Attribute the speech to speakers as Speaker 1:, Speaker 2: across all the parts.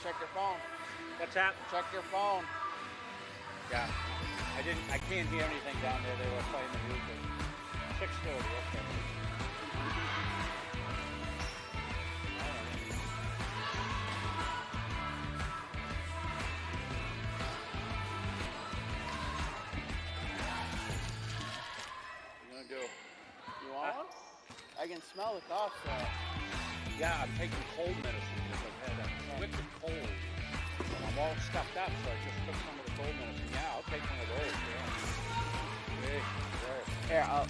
Speaker 1: check your phone.
Speaker 2: What's that?
Speaker 1: Check your phone.
Speaker 2: Yeah. I can't hear anything down there. They were playing the music. 6:30, okay.
Speaker 1: You want one? I can smell the cough syrup.
Speaker 2: Yeah, I'm taking cold medicine because I've had a wicked cold. And I'm all stuffed up, so I just took some of the cold medicine. Yeah, I'll take one of those. Yeah. Hey, there.
Speaker 1: Here, I'll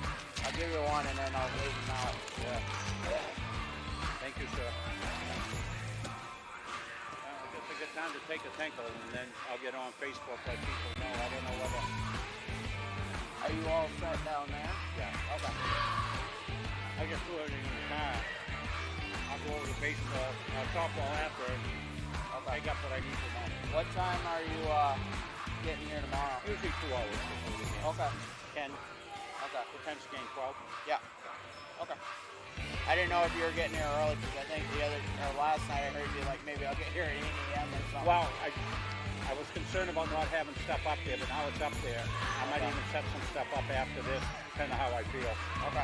Speaker 1: give you one and then I'll leave them out.
Speaker 2: Yeah. Thank you, sir. I guess I get time to take a tinkle and then I'll get on Facebook let people know. I don't know whether.
Speaker 1: Are you all set down there?
Speaker 2: Yeah.
Speaker 1: Okay.
Speaker 2: I just threw everything in the car. I'll go over to baseball, softball after, and I'll pick up what I need to know.
Speaker 1: What time are you getting here tomorrow?
Speaker 2: Usually 2 hours before the game.
Speaker 1: Okay.
Speaker 2: 10.
Speaker 1: Okay.
Speaker 2: The 10's game 12.
Speaker 1: Yeah. Okay. I didn't know if you were getting here early because I think last night I heard you like maybe I'll get here at 8 a.m. or something.
Speaker 2: Well, I was concerned about not having stuff up there, but now it's up there. I might even set some stuff up after this, depending on how I feel.
Speaker 1: Okay.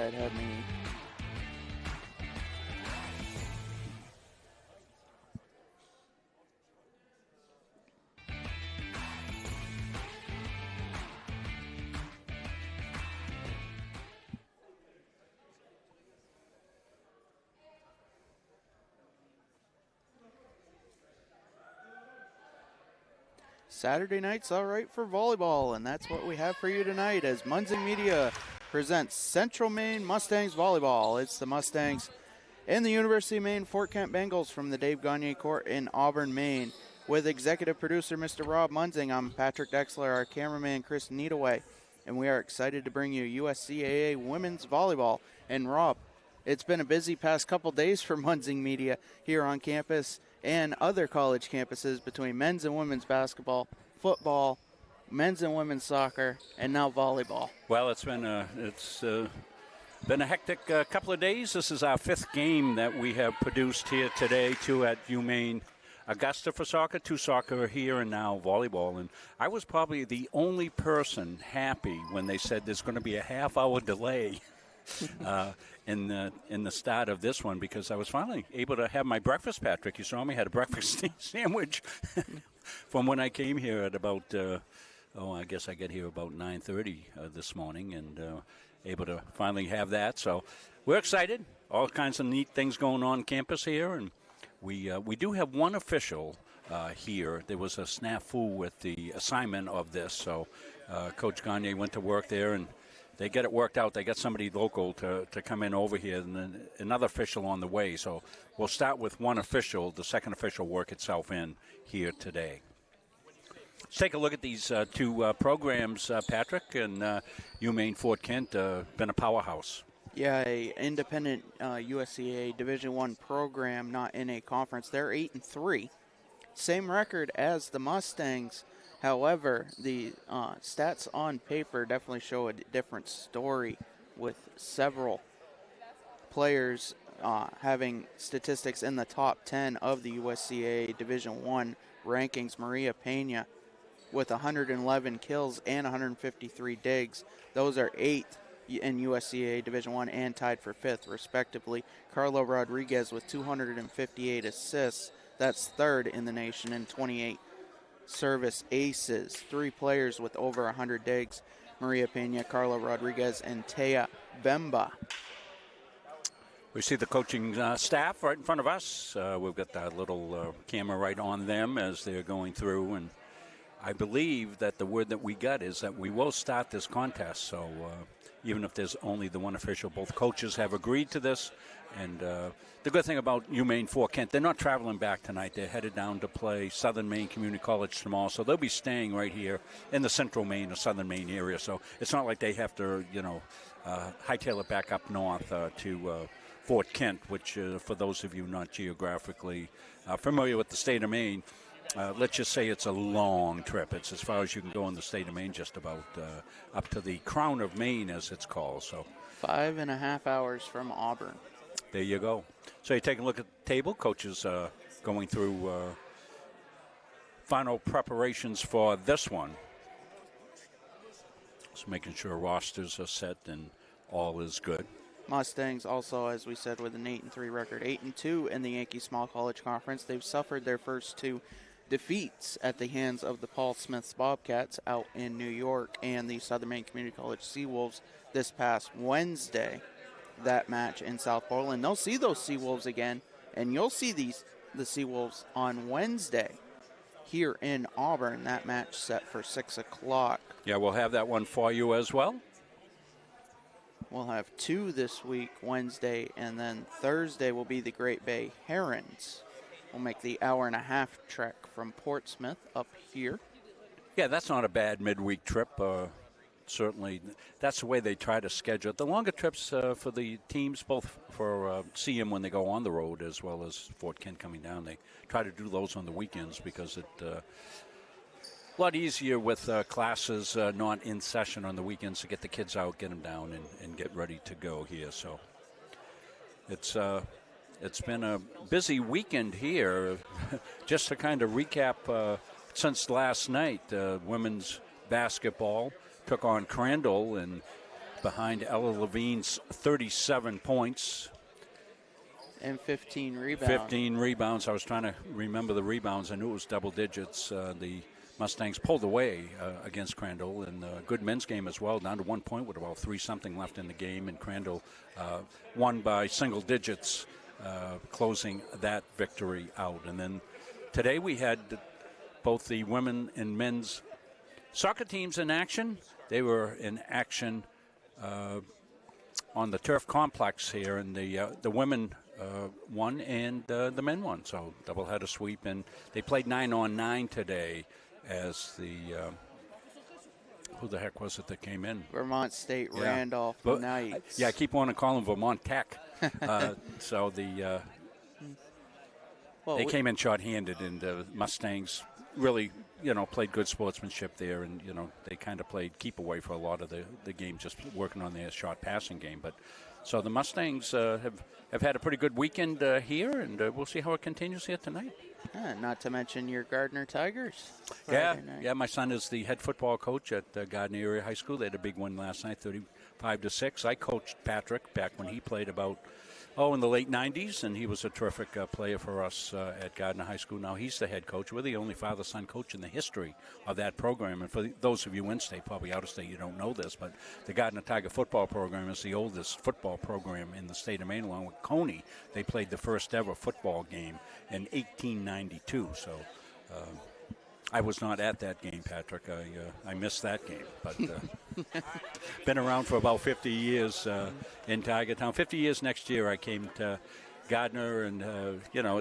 Speaker 1: it had me. Saturday night's all right for volleyball, and that's what we have for you tonight as Munzing Media presents Central Maine Mustangs Volleyball. It's the Mustangs and the University of Maine Fort Kent Bengals from the Dave Gagne Court in Auburn, Maine. With executive producer Mr. Rob Munzing, I'm Patrick Dexler, our cameraman Chris Needaway, and we are excited to bring you USCAA Women's Volleyball. And Rob, it's been a busy past couple days for Munzing Media here on campus and other college campuses between men's and women's basketball, football, men's and women's soccer, and now volleyball.
Speaker 2: Well, it's been a hectic couple of days. This is our 5th game that we have produced here today, 2 at UMaine Augusta for soccer, 2 soccer here, and now volleyball. And I was probably the only person happy when they said there's going to be a half-hour delay in the start of this one, because I was finally able to have my breakfast, Patrick. You saw me, had a breakfast sandwich from when I came here at about, I guess I get here about 9:30 this morning, and able to finally have that. So we're excited. All kinds of neat things going on campus here, and we do have one official here. There was a snafu with the assignment of this, so Coach Gagne went to work there, and they get it worked out. They got somebody local to come in over here, and then another official on the way. So we'll start with one official. The second official work itself in here today. Let's take a look at these 2 programs, Patrick, and UMaine Fort Kent, been a powerhouse.
Speaker 1: Yeah, a independent USCAA Division I program, not in a conference. They're 8-3, same record as the Mustangs. However, the stats on paper definitely show a different story, with several players having statistics in the top 10 of the USCAA Division I rankings. Maria Pena with 111 kills and 153 digs. Those are 8th in USCAA Division I and tied for 5th, respectively. Carla Rodriguez with 258 assists. That's 3rd in the nation, and 28 service aces. 3 players with over 100 digs: Maria Pena, Carla Rodriguez, and Taya Bemba.
Speaker 2: We see the coaching staff right in front of us. We've got that little camera right on them as they're going through, and I believe that the word that we got is that we will start this contest. So even if there's only the one official, both coaches have agreed to this. And the good thing about UMaine Fort Kent, they're not traveling back tonight. They're headed down to play Southern Maine Community College tomorrow. So they'll be staying right here in the Central Maine or Southern Maine area. So it's not like they have to, hightail it back up north to Fort Kent, which for those of you not geographically familiar with the state of Maine, let's just say it's a long trip. It's as far as you can go in the state of Maine, just about up to the Crown of Maine, as it's called. So
Speaker 1: 5.5 hours from Auburn.
Speaker 2: There you go. So you take a look at the table. Coaches going through final preparations for this one. Just making sure rosters are set and all is good.
Speaker 1: Mustangs also, as we said, with an 8-3 record, 8-2 in the Yankee Small College Conference. They've suffered their first 2 defeats at the hands of the Paul Smith's Bobcats out in New York and the Southern Maine Community College Seawolves this past Wednesday. That match in South Portland. They'll see those Seawolves again, and you'll see the Seawolves on Wednesday here in Auburn. That match set for 6 o'clock.
Speaker 2: Yeah, we'll have that one for you as well.
Speaker 1: We'll have 2 this week, Wednesday, and then Thursday will be the Great Bay Herons. We'll make the 1.5-hour trek from Portsmouth up here.
Speaker 2: Yeah, that's not a bad midweek trip. Certainly, that's the way they try to schedule it. The longer trips for the teams, both for CM when they go on the road as well as Fort Kent coming down, they try to do those on the weekends because it's a lot easier with classes not in session on the weekends to get the kids out, get them down, and get ready to go here. So it's been a busy weekend here. Just to kind of recap, since last night, women's basketball took on Crandall, and behind Ella Levine's 37 points.
Speaker 1: And 15 rebounds.
Speaker 2: 15 rebounds. I was trying to remember the rebounds. I knew it was double digits. The Mustangs pulled away against Crandall, and a good men's game as well, down to 1 point with about 3-something left in the game, and Crandall won by single digits, closing that victory out. And then today we had both the women and men's soccer teams in action. They were in action on the turf complex here, and the women won and the men won, so doubleheader sweep. And they played 9-on-9 today as the who the heck was it that came in?
Speaker 1: Vermont State Randolph Knights.
Speaker 2: I keep wanting to call them Vermont Tech. So the they came in short-handed, and the Mustangs really, played good sportsmanship there, and, they kind of played keep away for a lot of the game, just working on their short passing game. But so the Mustangs have had a pretty good weekend here, and we'll see how it continues here tonight.
Speaker 1: Not to mention your Gardner Tigers.
Speaker 2: Yeah, my son is the head football coach at Gardner Area High School. They had a big win last night, 35-6. I coached Patrick back when he played in the late 90s, and he was a terrific player for us at Gardner High School. Now he's the head coach. We're the only father-son coach in the history of that program. And for those of you in-state, probably out-of-state, you don't know this, but the Gardner Tiger football program is the oldest football program in the state of Maine, along with Coney. They played the first ever football game in 1892. So I was not at that game, Patrick. I missed that game, but been around for about 50 years in Tiger Town. 50 years next year. I came to Gardner, and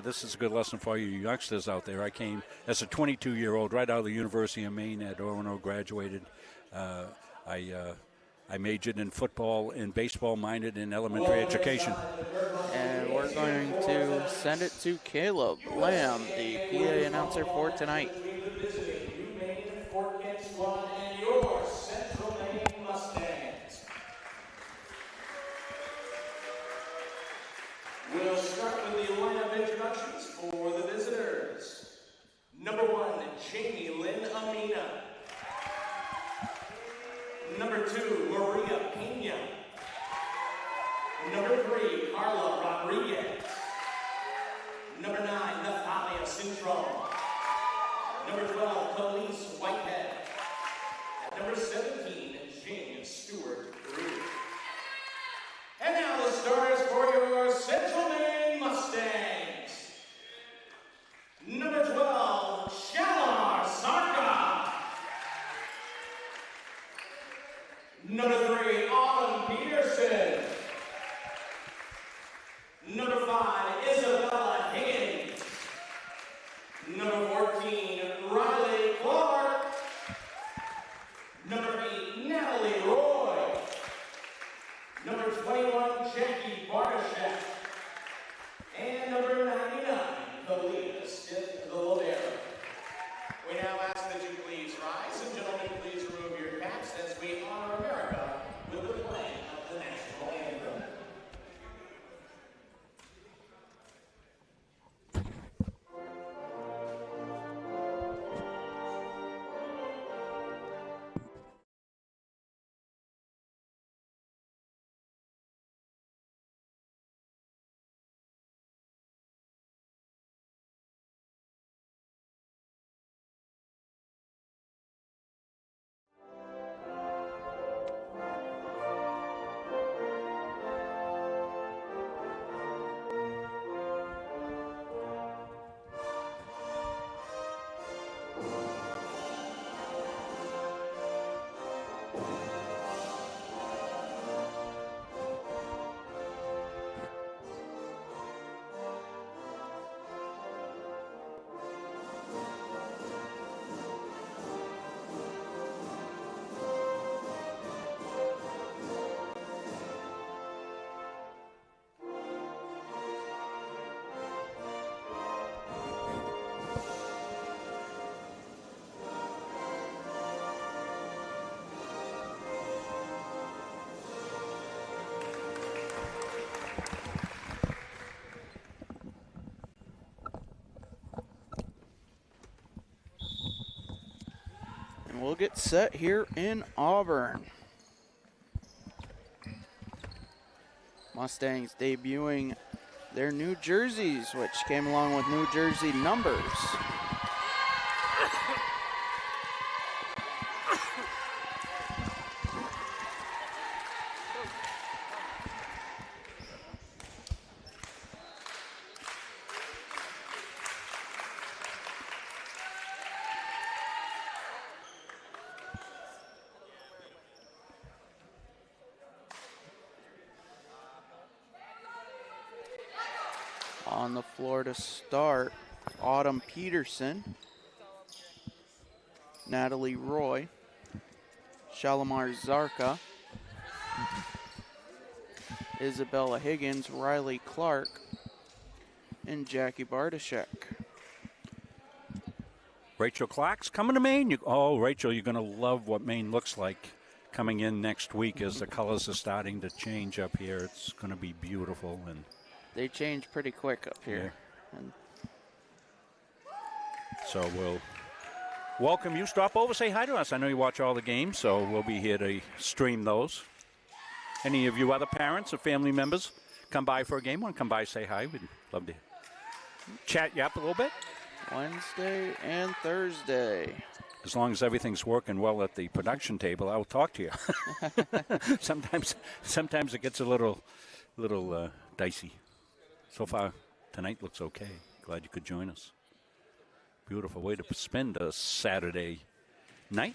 Speaker 2: this is a good lesson for you youngsters out there. I came as a 22-year-old right out of the University of Maine at Orono, graduated. I majored in football and baseball, minored in elementary education.
Speaker 1: And we're going to send it to Caleb Lamb, the PA announcer for tonight.
Speaker 3: And your Central Maine Mustangs. We'll start with the lineup introductions for the visitors. Number 1, Jamie Lynn Amina. Number 2, Maria Pena. Number 3, Carla Rodriguez. Number 9, Natalia Cintron. Number 12, Khalees Whitehead. Number 17, James Stewart Brew. And now the starters for your Central Maine Mustangs. Number 12, Shalar Sarka. Number 3, Autumn Peterson. Number 5, Isabella Higgins. Number 14, Riley Clark. Number 8, Natalie Roy. Number 21, Jackie Barshak. And number 99, Kalina Stiff the Libero. We now ask that you please rise, and gentlemen, please remove your caps as we honor America with the playing of the national anthem.
Speaker 1: We'll get set here in Auburn. Mustangs debuting their new jerseys, which came along with new jersey numbers. On the floor to start, Autumn Peterson, Natalie Roy, Shalimar Zarka, Isabella Higgins, Riley Clark, and Jackie Bartoshek.
Speaker 2: Rachel Clark's coming to Maine. Rachel, you're going to love what Maine looks like coming in next week as the colors are starting to change up here. It's going to be beautiful. And
Speaker 1: they change pretty quick up here.
Speaker 2: Yeah.
Speaker 1: And
Speaker 2: so we'll welcome you. Stop over, say hi to us. I know you watch all the games, so we'll be here to stream those. Any of you other parents or family members come by for a game, want to come by, say hi. We'd love to chat you up a little bit.
Speaker 1: Wednesday and Thursday.
Speaker 2: As long as everything's working well at the production table, I'll talk to you. Sometimes it gets a little dicey. So far, tonight looks okay. Glad you could join us. Beautiful way to spend a Saturday night.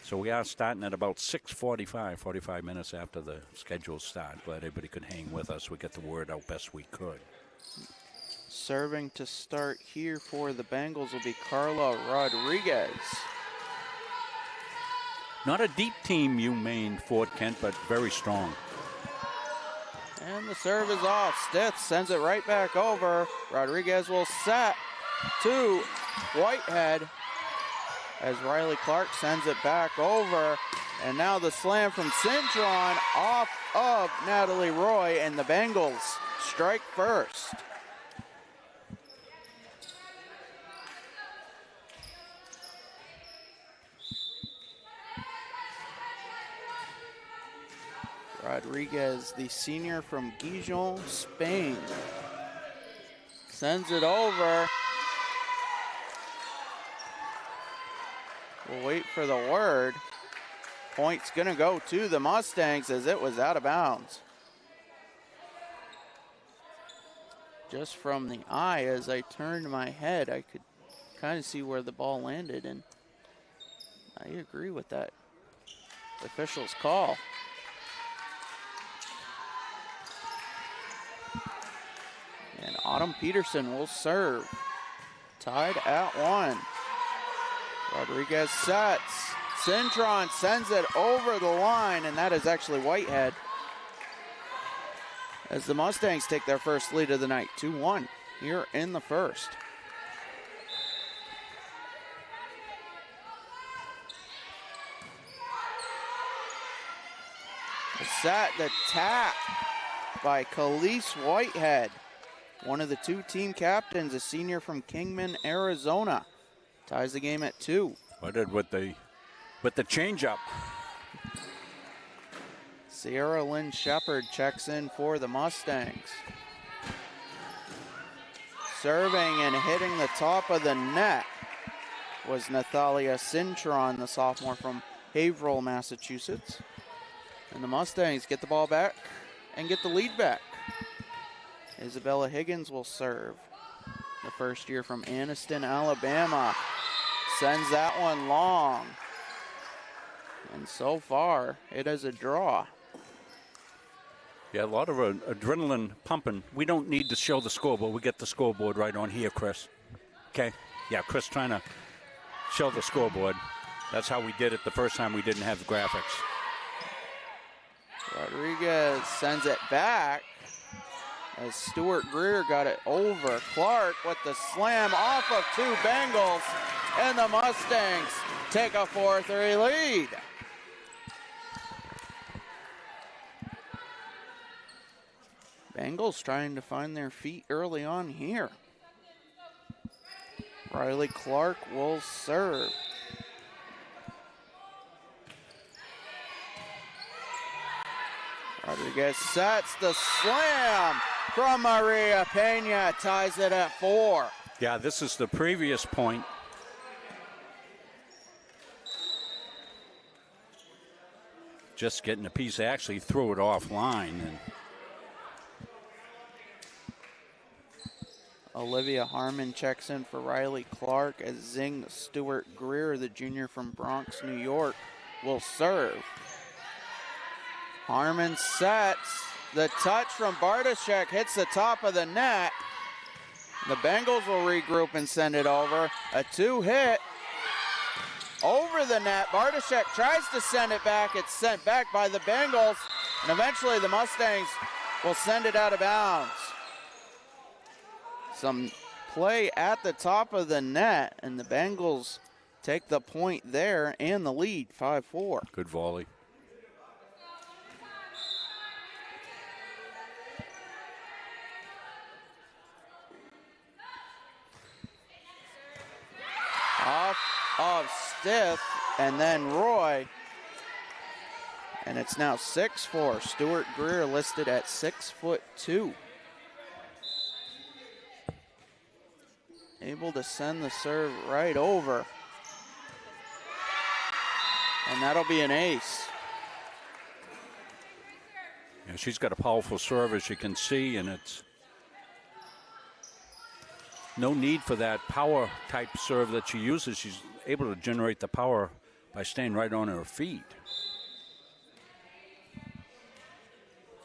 Speaker 2: So we are starting at about 45 minutes after the scheduled start. Glad everybody could hang with us. We get the word out best we could.
Speaker 1: Serving to start here for the Bengals will be Carla Rodriguez.
Speaker 2: Not a deep team, Maine, Fort Kent, but very strong.
Speaker 1: And the serve is off. Stith sends it right back over. Rodriguez will set to Whitehead as Riley Clark sends it back over. And now the slam from Cintron off of Natalie Roy, and the Bengals strike first. Rodriguez, the senior from Gijon, Spain, sends it over. We'll wait for the word. Point's gonna go to the Mustangs as it was out of bounds. Just from the eye, as I turned my head, I could kind of see where the ball landed, and I agree with that official's call. And Autumn Peterson will serve. Tied at 1. Rodriguez sets. Cintron sends it over the line, and that is actually Whitehead. As the Mustangs take their first lead of the night, 2-1 here in the first. The set, the tap by Khalees Whitehead. One of the two team captains, a senior from Kingman, Arizona. Ties the game at 2.
Speaker 2: What did with the changeup?
Speaker 1: Sierra Lynn Shepard checks in for the Mustangs. Serving and hitting the top of the net was Nathalia Cintron, the sophomore from Haverhill, Massachusetts. And the Mustangs get the ball back and get the lead back. Isabella Higgins will serve. The first year from Anniston, Alabama. Sends that one long. And so far, it is a draw.
Speaker 2: Yeah, a lot of adrenaline pumping. We don't need to show the scoreboard. We get the scoreboard right on here, Chris. Okay? Yeah, Chris trying to show the scoreboard. That's how we did it the first time we didn't have the graphics.
Speaker 1: Rodriguez sends it back as Stuart Greer got it over. Clark with the slam off of 2 Bengals, and the Mustangs take a 4-3 lead. Bengals trying to find their feet early on here. Riley Clark will serve. Rodriguez sets the slam from Maria Pena, ties it at 4.
Speaker 2: Yeah, this is the previous point. Just getting a piece, actually threw it offline. And
Speaker 1: Olivia Harmon checks in for Riley Clark as Zing Stewart Greer, the junior from Bronx, New York, will serve. Harmon sets. The touch from Bartoshek hits the top of the net. The Bengals will regroup and send it over. A 2-hit over the net. Bartoshek tries to send it back. It's sent back by the Bengals. And eventually the Mustangs will send it out of bounds. Some play at the top of the net, and the Bengals take the point there and the lead, 5-4.
Speaker 2: good volley.
Speaker 1: Off of Stith, and then Roy. And it's now 6-4. Stuart Greer listed at 6'2". Able to send the serve right over. And that'll be an ace.
Speaker 2: Yeah, she's got a powerful serve, as you can see, and it's no need for that power type serve that she uses. She's able to generate the power by staying right on her feet.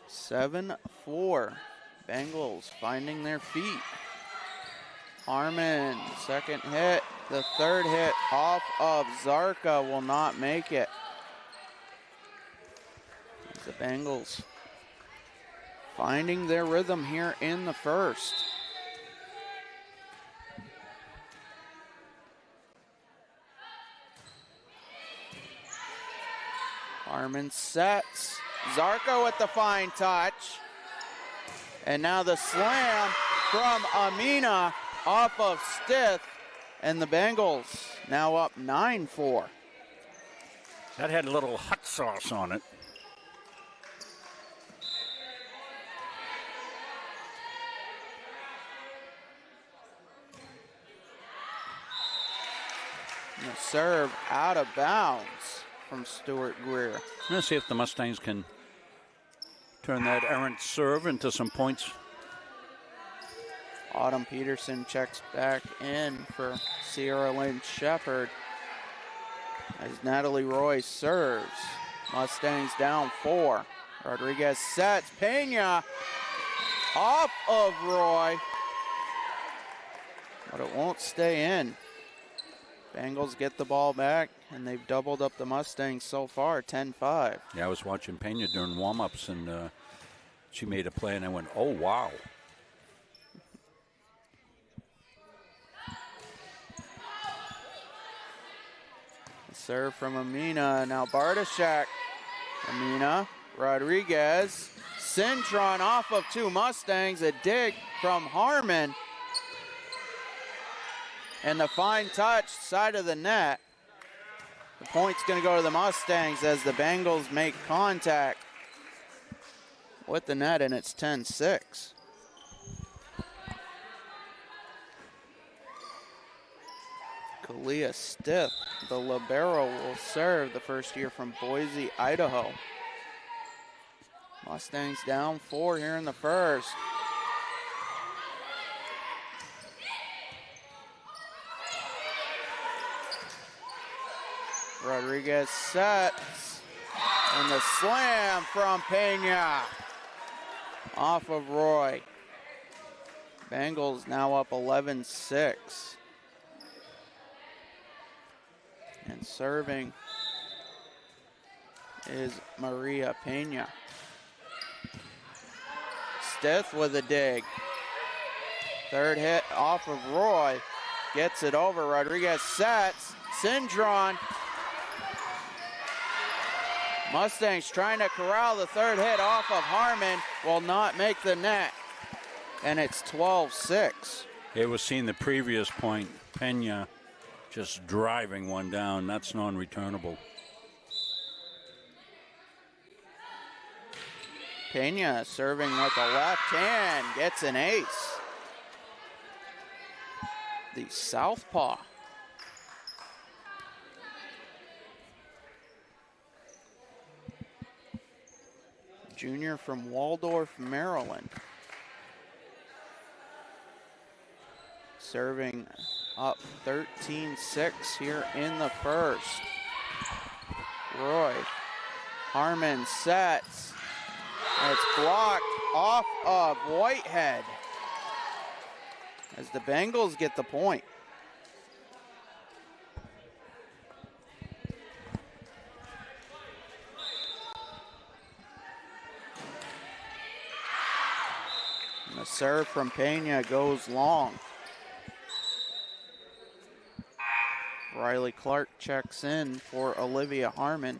Speaker 1: 7-4. Bengals finding their feet. Harmon, second hit. The third hit off of Zarka will not make it. The Bengals finding their rhythm here in the first. Harmon sets. Zarko with the fine touch. And now the slam from Amina off of Stith. And the Bengals now up 9-4.
Speaker 2: That had a little hot sauce on it.
Speaker 1: And the serve out of bounds from Stuart Greer.
Speaker 2: Let's see if the Mustangs can turn that errant serve into some points.
Speaker 1: Autumn Peterson checks back in for Sierra Lynn Shepherd as Natalie Roy serves. Mustangs down 4. Rodriguez sets. Pena off of Roy, but it won't stay in. Bengals get the ball back, and they've doubled up the Mustangs so far, 10-5.
Speaker 2: Yeah, I was watching Pena during warm-ups, and she made a play, and I went, oh, wow.
Speaker 1: Serve from Amina. Now Bartoshek. Amina. Rodriguez. Cintron off of 2 Mustangs. A dig from Harmon. And the fine touch, side of the net. The point's going to go to the Mustangs as the Bengals make contact with the net, and it's 10-6. Kalia Stith, the libero, will serve, the first year from Boise, Idaho. Mustangs down 4 here in the first. Rodriguez sets, and the slam from Pena off of Roy. Bengals now up 11-6. And serving is Maria Pena. Stith with a dig. Third hit off of Roy. Gets it over. Rodriguez sets. Cintron. Mustangs trying to corral the third hit off of Harmon. Will not make the net. And it's 12-6.
Speaker 2: It was seen the previous point. Pena just driving one down. That's non-returnable.
Speaker 1: Pena serving with the left hand, gets an ace. The southpaw. Junior from Waldorf, Maryland. Serving up 13-6 here in the first. Roy Harmon sets. It's blocked off of Whitehead as the Bengals get the point. And the serve from Pena goes long. Riley Clark checks in for Olivia Harmon.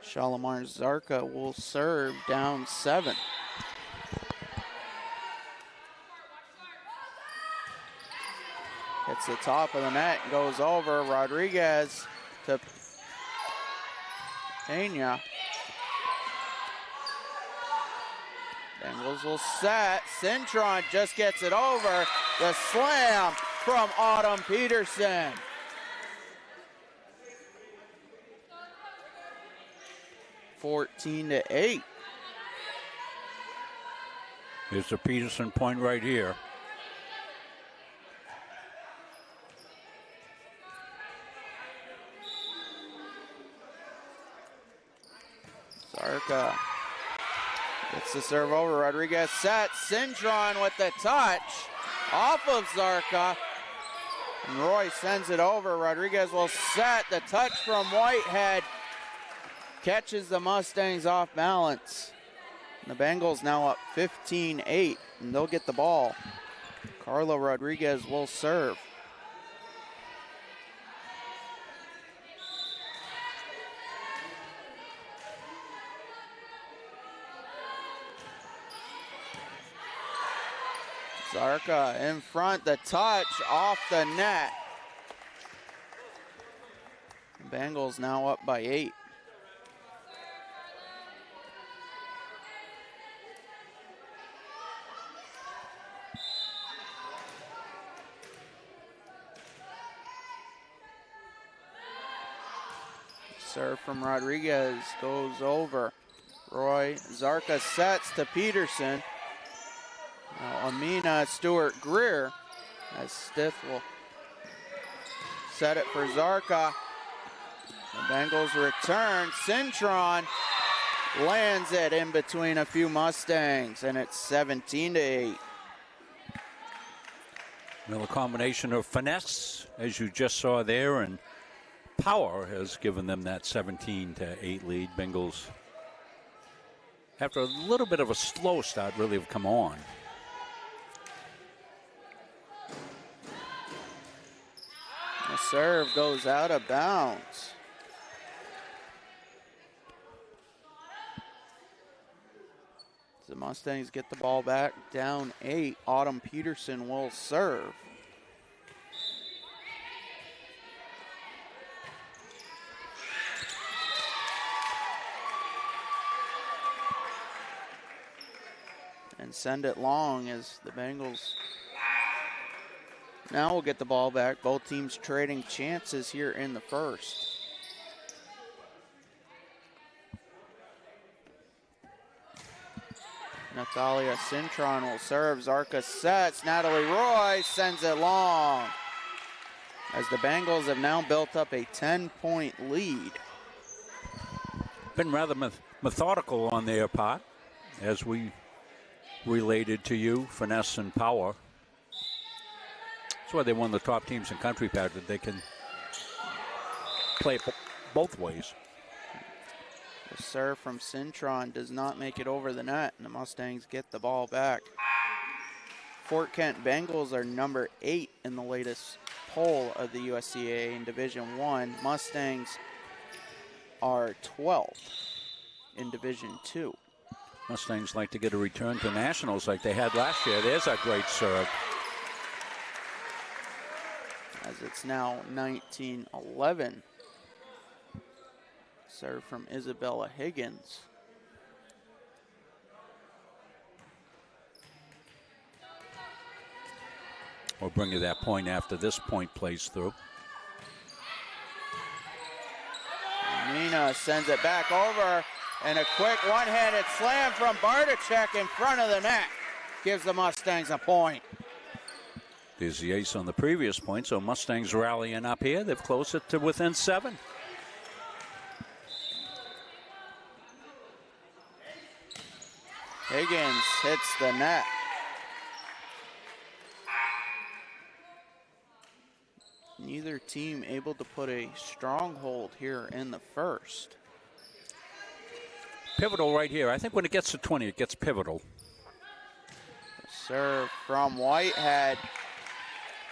Speaker 1: Shalimar Zarka will serve down 7. Hits the top of the net, goes over. Rodriguez to Pena. Bengals will set. Cintron just gets it over. The slam from Autumn Peterson. (14-8).
Speaker 2: Here's the Peterson point right here.
Speaker 1: Zarka gets the serve over. Rodriguez sets. Cintron with the touch off of Zarka. And Roy sends it over. Rodriguez will set. The touch from Whitehead catches the Mustangs off balance. And the Bengals now up 15-8, and they'll get the ball. Carla Rodriguez will serve. Zarka in front, the touch off the net. Bengals now up by 8. Serve from Rodriguez goes over. Roy Zarka sets to Peterson. Now Amina Stewart Greer as Stith will set it for Zarka. The Bengals return. Cintron lands it in between a few Mustangs, and it's 17-8.
Speaker 2: Well, a combination of finesse, as you just saw there, and power has given them that 17-8 lead. Bengals, after a little bit of a slow start, really have come on.
Speaker 1: The serve goes out of bounds. The Mustangs get the ball back, down 8. Autumn Peterson will serve. And send it long as the Bengals now will get the ball back. Both teams trading chances here in the first. Natalia Cintron will serve. Zarka sets. Natalie Roy sends it long as the Bengals have now built up a 10-point lead.
Speaker 2: Been rather methodical on their part, as we related to you, finesse and power. That's why they won the top teams in country, Pat, that they can play both ways.
Speaker 1: The serve from Cintron does not make it over the net, and the Mustangs get the ball back. Fort Kent Bengals are number 8 in the latest poll of the USCAA in Division 1. Mustangs are 12th in Division 2.
Speaker 2: Mustangs like to get a return to nationals like they had last year. There's a great serve.
Speaker 1: As it's now 19-11. Serve from Isabella Higgins.
Speaker 2: We'll bring you that point after this point plays through.
Speaker 1: Mina sends it back over, and a quick one-handed slam from Bartachek in front of the net gives the Mustangs a point.
Speaker 2: There's the ace on the previous point, so Mustangs rallying up here. They've closed it to within 7.
Speaker 1: Higgins hits the net. Neither team able to put a stronghold here in the first.
Speaker 2: Pivotal right here. I think when it gets to 20, it gets pivotal.
Speaker 1: The serve from Whitehead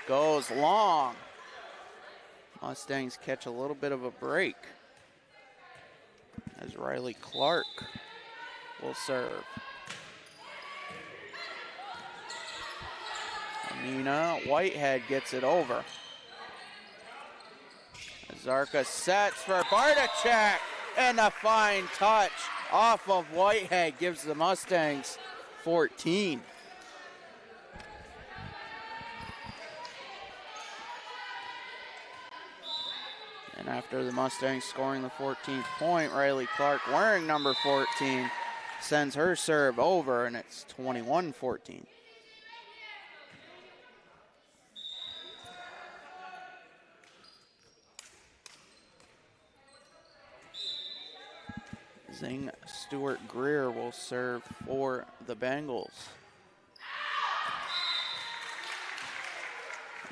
Speaker 1: goes long. Mustangs catch a little bit of a break as Riley Clark will serve. Amina Whitehead gets it over. Zarka sets for Bartachek, and a fine touch off of Whitehead gives the Mustangs 14. And after the Mustangs scoring the 14th point, Riley Clark, wearing number 14, sends her serve over, and it's 21-14. Zing Stewart Greer will serve for the Bengals.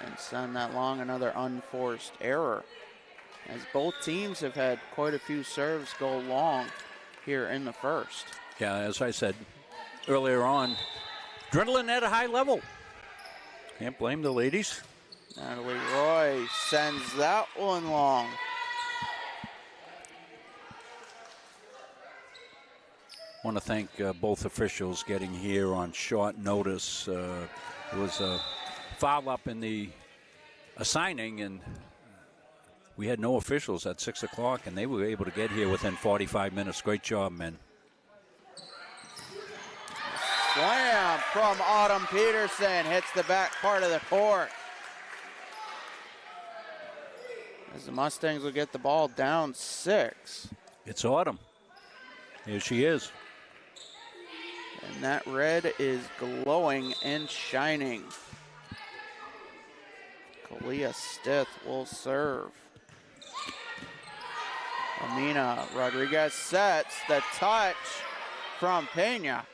Speaker 1: And send that long, another unforced error. As both teams have had quite a few serves go long here in the first.
Speaker 2: Yeah, as I said earlier on, adrenaline at a high level. Can't blame the ladies.
Speaker 1: Natalie Roy sends that one long.
Speaker 2: Want to thank both officials getting here on short notice. There was a foul up in the assigning, and we had no officials at 6 o'clock, and they were able to get here within 45 minutes. Great job, men.
Speaker 1: Slam from Autumn Peterson hits the back part of the court. As the Mustangs will get the ball down 6.
Speaker 2: It's Autumn. Here she is.
Speaker 1: And that red is glowing and shining. Kalia Stith will serve. Amina Rodriguez sets the touch from Pena.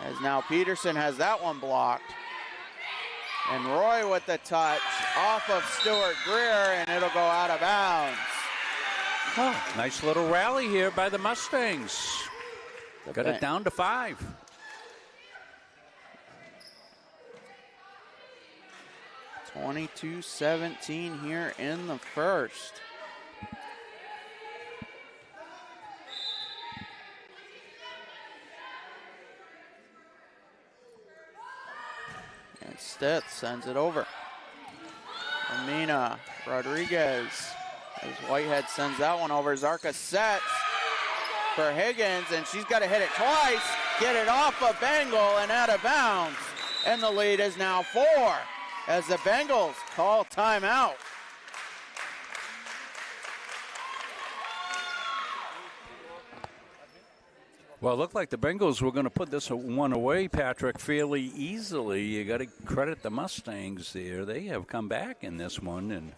Speaker 1: As now Peterson has that one blocked. And Roy with the touch off of Stewart Greer, and it'll go out of bounds.
Speaker 2: Oh, nice little rally here by the Mustangs. Got it down to 5.
Speaker 1: (22-17) here in the first. And Stith sends it over. Amina Rodriguez, as Whitehead sends that one over. Zarka sets for Higgins, and she's got to hit it twice, get it off of Bengal and out of bounds. And the lead is now 4 as the Bengals call timeout.
Speaker 2: Well, it looked like the Bengals were going to put this one away, Patrick, fairly easily. You got to credit the Mustangs there. They have come back in this one and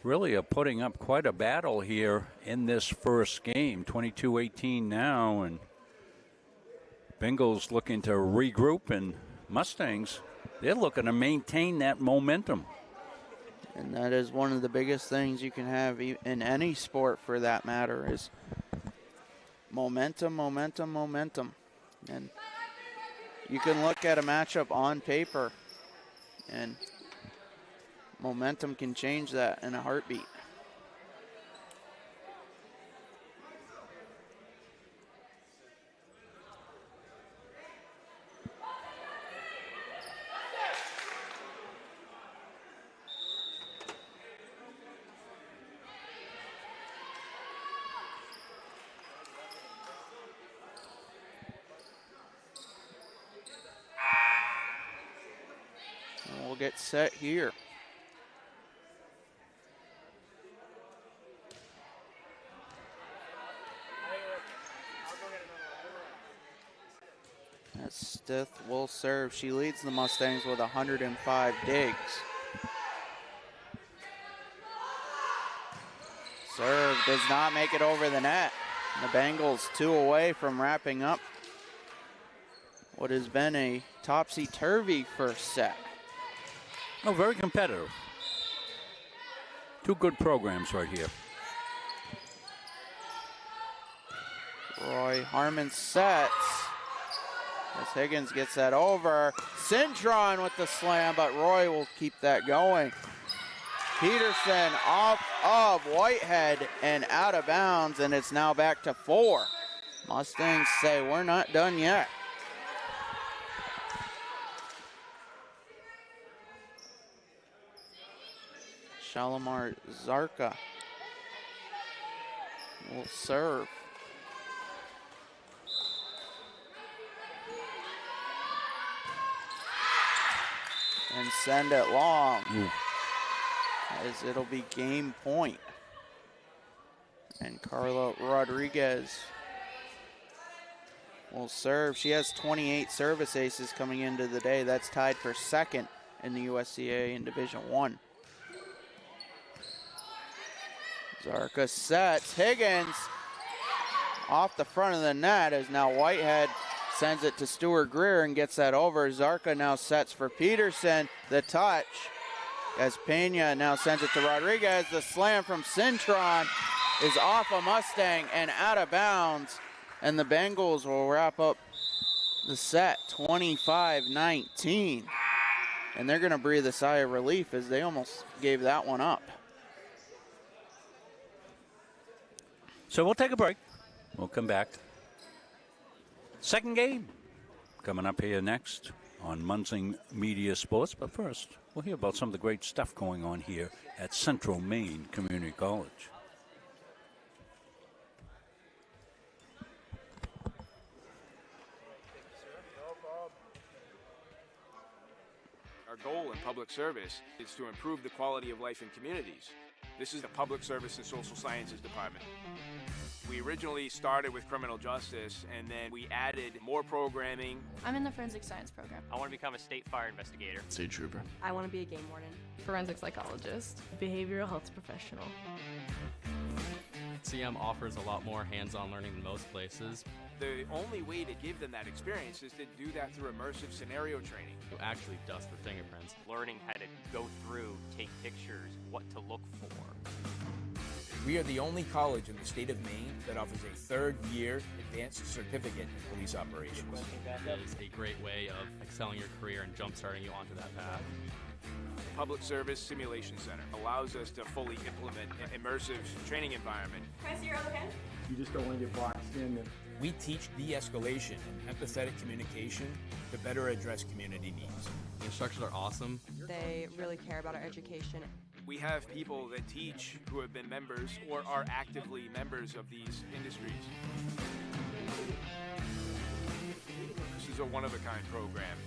Speaker 2: really are putting up quite a battle here in this first game. 22-18 now, and Bengals looking to regroup, and Mustangs, they're looking to maintain that momentum.
Speaker 1: And that is one of the biggest things you can have in any sport, for that matter, is momentum, momentum, momentum. And you can look at a matchup on paper, and momentum can change that in a heartbeat. get set here. As Stith will serve. She leads the Mustangs with 105 digs. Serve does not make it over the net. The Bengals 2 away from wrapping up what has been a topsy-turvy first set.
Speaker 2: Oh, very competitive. 2 good programs right here.
Speaker 1: Roy Harmon sets. As Higgins gets that over. Cintron with the slam, but Roy will keep that going. Peterson off of Whitehead and out of bounds, and it's now back to 4. Mustangs say we're not done yet. Shalimar Zarka will serve. And send it long. As it'll be game point. And Carla Rodriguez will serve. She has 28 service aces coming into the day. That's tied for second in the USCA in Division I. Zarka sets. Higgins off the front of the net as now Whitehead sends it to Stuart Greer and gets that over. Zarka now sets for Peterson. The touch as Pena now sends it to Rodriguez. The slam from Cintron is off a Mustang and out of bounds. And the Bengals will wrap up the set 25-19. And they're going to breathe a sigh of relief as they almost gave that one up.
Speaker 2: So we'll take a break. We'll come back. Second game coming up here next on Munsing Media Sports. But first, we'll hear about some of the great stuff going on here at Central Maine Community College.
Speaker 4: Our goal in public service is to improve the quality of life in communities. This is the Public Service and Social Sciences Department. We originally started with criminal justice, and then we added more programming.
Speaker 5: I'm in the forensic science program.
Speaker 6: I want to become a state fire investigator.
Speaker 7: State trooper.
Speaker 8: I want to be a game warden.
Speaker 9: Forensic psychologist. Behavioral health professional.
Speaker 10: CM offers a lot more hands-on learning than most places.
Speaker 4: The only way to give them that experience is to do that through immersive scenario training.
Speaker 10: You actually dust for fingerprints.
Speaker 6: Learning how to go through, take pictures, what to look for.
Speaker 11: We are the only college in the state of Maine that offers a third-year advanced certificate in police operations.
Speaker 10: It is a great way of excelling your career and jump-starting you onto that path.
Speaker 4: The Public Service Simulation Center allows us to fully implement an immersive training environment.
Speaker 5: Can I see your other hand?
Speaker 12: You just don't want to get boxed in.
Speaker 11: We teach de-escalation and empathetic communication to better address community needs.
Speaker 10: The instructors are awesome.
Speaker 8: They really care about our education.
Speaker 4: We have people that teach who have been members or are actively members of these industries. This is a one-of-a-kind program.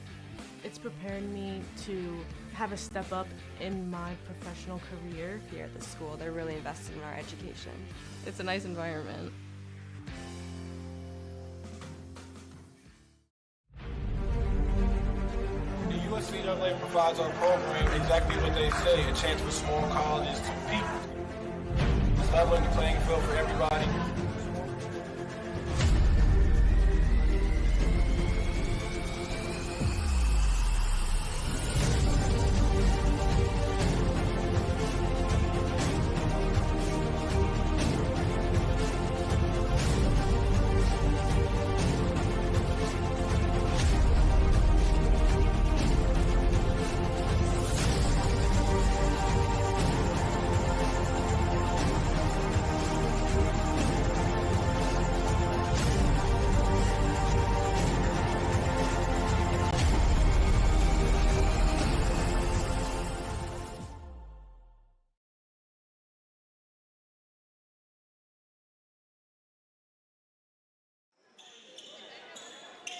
Speaker 9: It's preparing me to have a step up in my professional career.
Speaker 8: Here at the school, they're really invested in our education.
Speaker 9: It's a nice environment.
Speaker 12: The USCAA provides our program exactly what they say, a chance for small colleges to compete. It's leveling the playing field for everybody.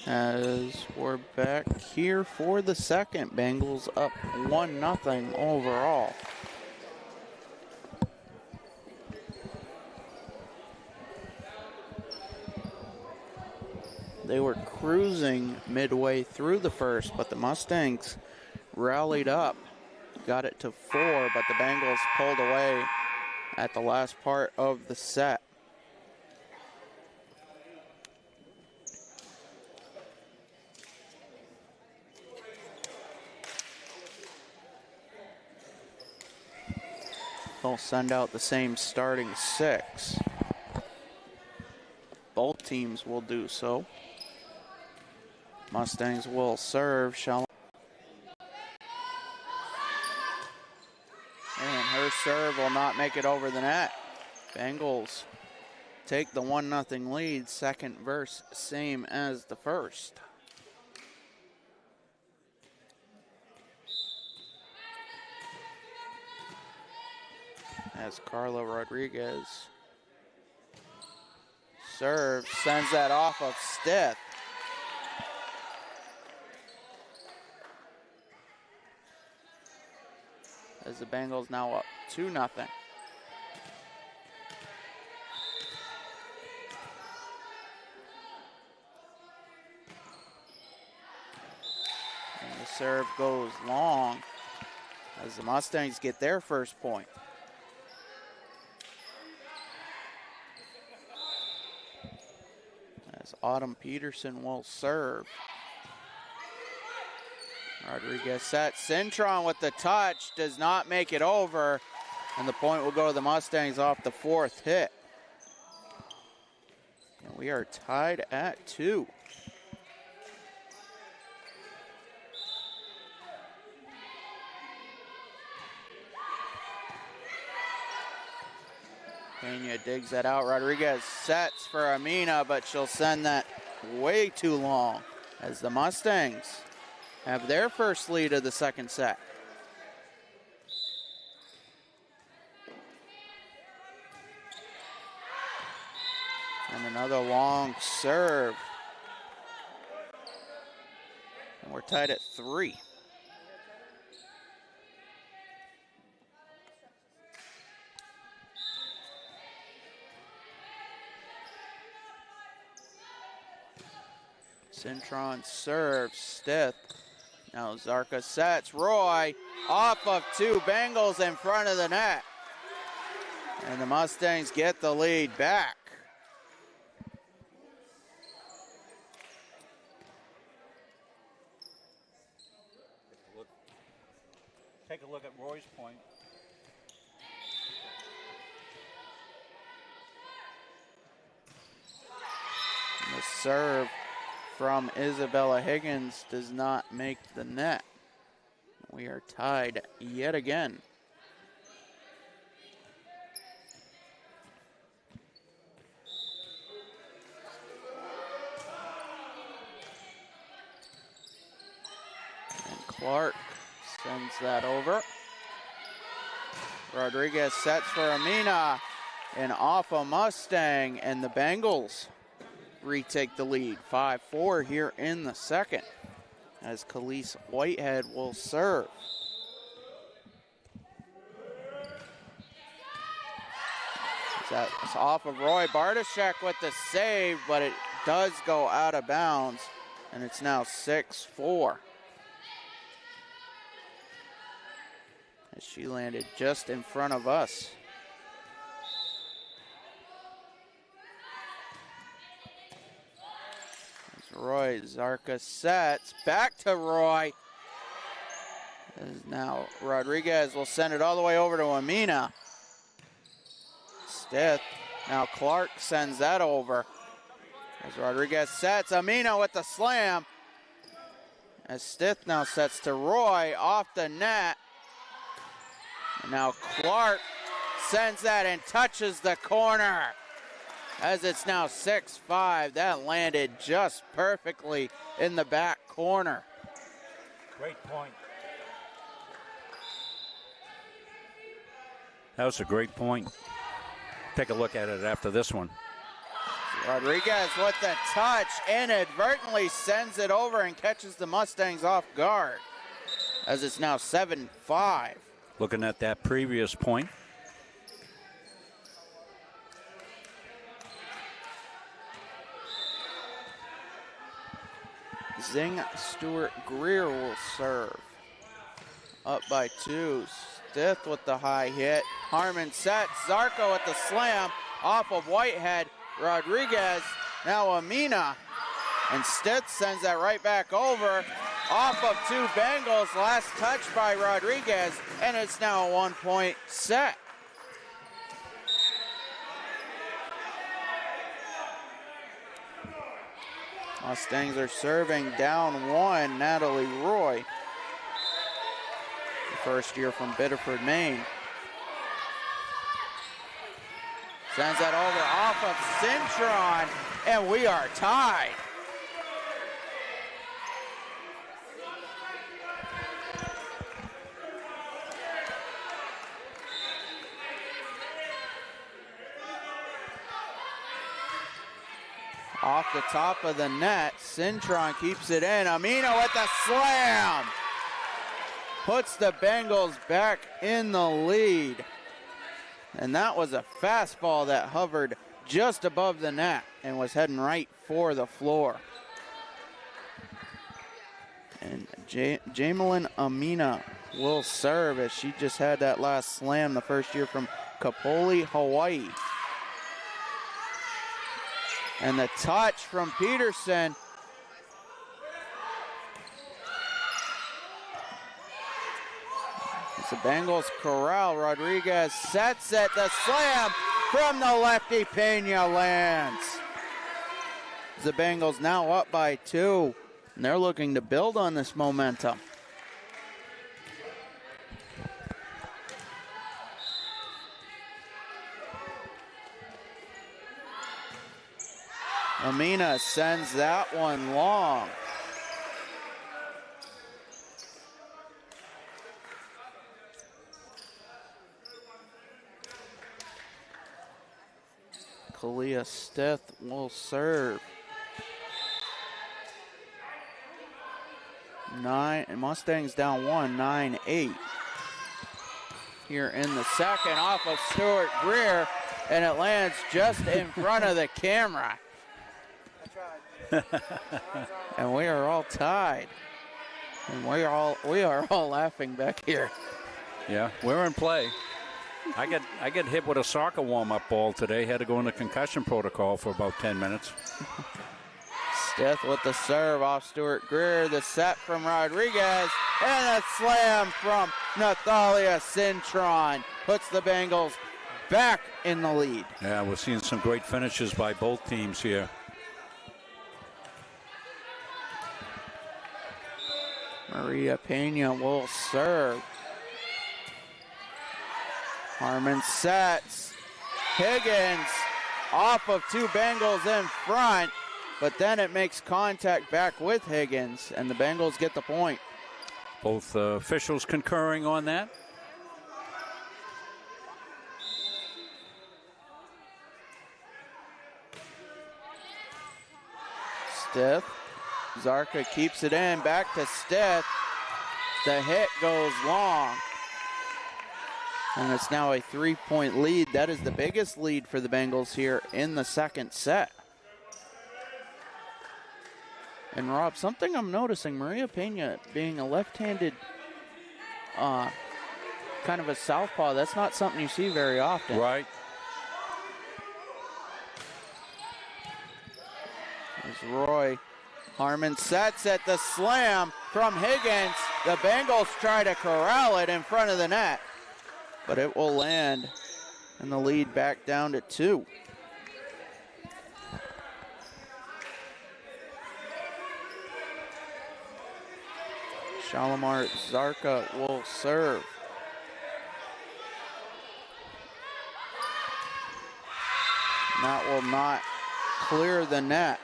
Speaker 1: As we're back here for the second, Bengals up 1-0 overall. They were cruising midway through the first, but the Mustangs rallied up, got it to 4, but the Bengals pulled away at the last part of the set. They'll send out the same starting 6. Both teams will do so. Mustangs will serve. And her serve will not make it over the net. Bengals take the 1-0 lead. Second verse, same as the first. As Carla Rodriguez serves, sends that off of Stith. As the Bengals now up 2-0. And the serve goes long as the Mustangs get their first point. As Autumn Peterson will serve. Rodriguez set. Cintron with the touch, does not make it over, and the point will go to the Mustangs off the 4th hit. And we are tied at 2. Pena digs that out. Rodriguez sets for Amina, but she'll send that way too long as the Mustangs have their first lead of the second set. And another long serve. And we're tied at 3. Cintron serves. Stith. Now Zarka sets. Roy off of 2. Bengals in front of the net. And the Mustangs get the lead back.
Speaker 2: Take a look at Roy's point.
Speaker 1: And the serve from Isabella Higgins does not make the net. We are tied yet again. And Clark sends that over. Rodriguez sets for Amina and off a Mustang, and the Bengals retake the lead. 5-4 here in the second as Khalees Whitehead will serve. It's off of Roy. Bartoshek with the save, but it does go out of bounds, and it's now 6-4. As she landed just in front of us. Roy Zarka sets back to Roy. As now Rodriguez will send it all the way over to Amina. Stith. Now Clark sends that over. As Rodriguez sets. Amina with the slam. As Stith now sets to Roy off the net. And now Clark sends that and touches the corner. As it's now 6-5, that landed just perfectly in the back corner.
Speaker 2: Great point. That was a great point. Take a look at it after this one.
Speaker 1: Rodriguez with the touch, inadvertently sends it over and catches the Mustangs off guard, as it's now 7-5.
Speaker 2: Looking at that previous point.
Speaker 1: Zing Stewart Greer will serve. Up by 2. Stith with the high hit. Harmon sets. Zarco with the slam off of Whitehead. Rodriguez, now Amina. And Stith sends that right back over. Off of 2 Bengals. Last touch by Rodriguez. And it's now a 1-point set. Mustangs are serving down 1. Natalie Roy, the first year from Biddeford, Maine. Sends that over off of Cintron, and we are tied. Off the top of the net, Cintron keeps it in. Amina with the slam. Puts the Bengals back in the lead. And that was a fastball that hovered just above the net and was heading right for the floor. And Jamelin Amina will serve, as she just had that last slam, the first year from Kapoli, Hawaii. And the touch from Peterson. As the Bengals corral, Rodriguez sets it. The slam from the lefty, Pena lands. The Bengals now up by 2, and they're looking to build on this momentum. Amina sends that one long. Kalia Stith will serve. Mustangs down 1, 9-8. Here in the second, off of Stuart Greer, and it lands just in front of the camera. And we are all tied. And we are all laughing back here.
Speaker 2: Yeah, we're in play. I get hit with a soccer warm-up ball today. Had to go into concussion protocol for about 10 minutes.
Speaker 1: Stith with the serve off Stuart Greer. The set from Rodriguez. And a slam from Nathalia Cintron. Puts the Bengals back in the lead.
Speaker 2: Yeah, we're seeing some great finishes by both teams here.
Speaker 1: Maria Pena will serve. Harmon sets. Higgins off of 2 Bengals in front, but then it makes contact back with Higgins, and the Bengals get the point.
Speaker 2: Both officials concurring on that.
Speaker 1: Stith. Zarka keeps it in, back to Stith. The hit goes long. And it's now a 3-point lead. That is the biggest lead for the Bengals here in the second set. And Rob, something I'm noticing, Maria Pena being a left-handed kind of a southpaw, that's not something you see very often.
Speaker 2: Right.
Speaker 1: There's Roy. Harmon sets at the slam from Higgins. The Bengals try to corral it in front of the net, but it will land, and the lead back down to 2. Shalimar Zarka will serve. And that will not clear the net.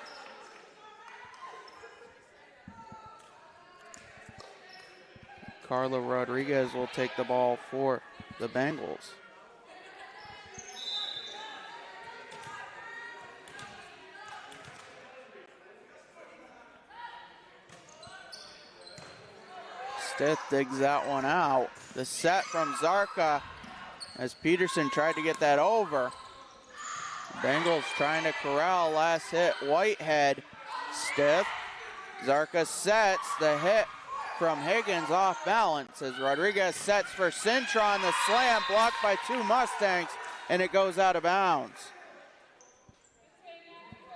Speaker 1: Carla Rodriguez will take the ball for the Bengals. Stith digs that one out. The set from Zarka as Peterson tried to get that over. Bengals trying to corral, last hit, Whitehead. Stith, Zarka sets, the hit from Higgins off balance as Rodriguez sets for Cintron. The slam blocked by two Mustangs, and it goes out of bounds.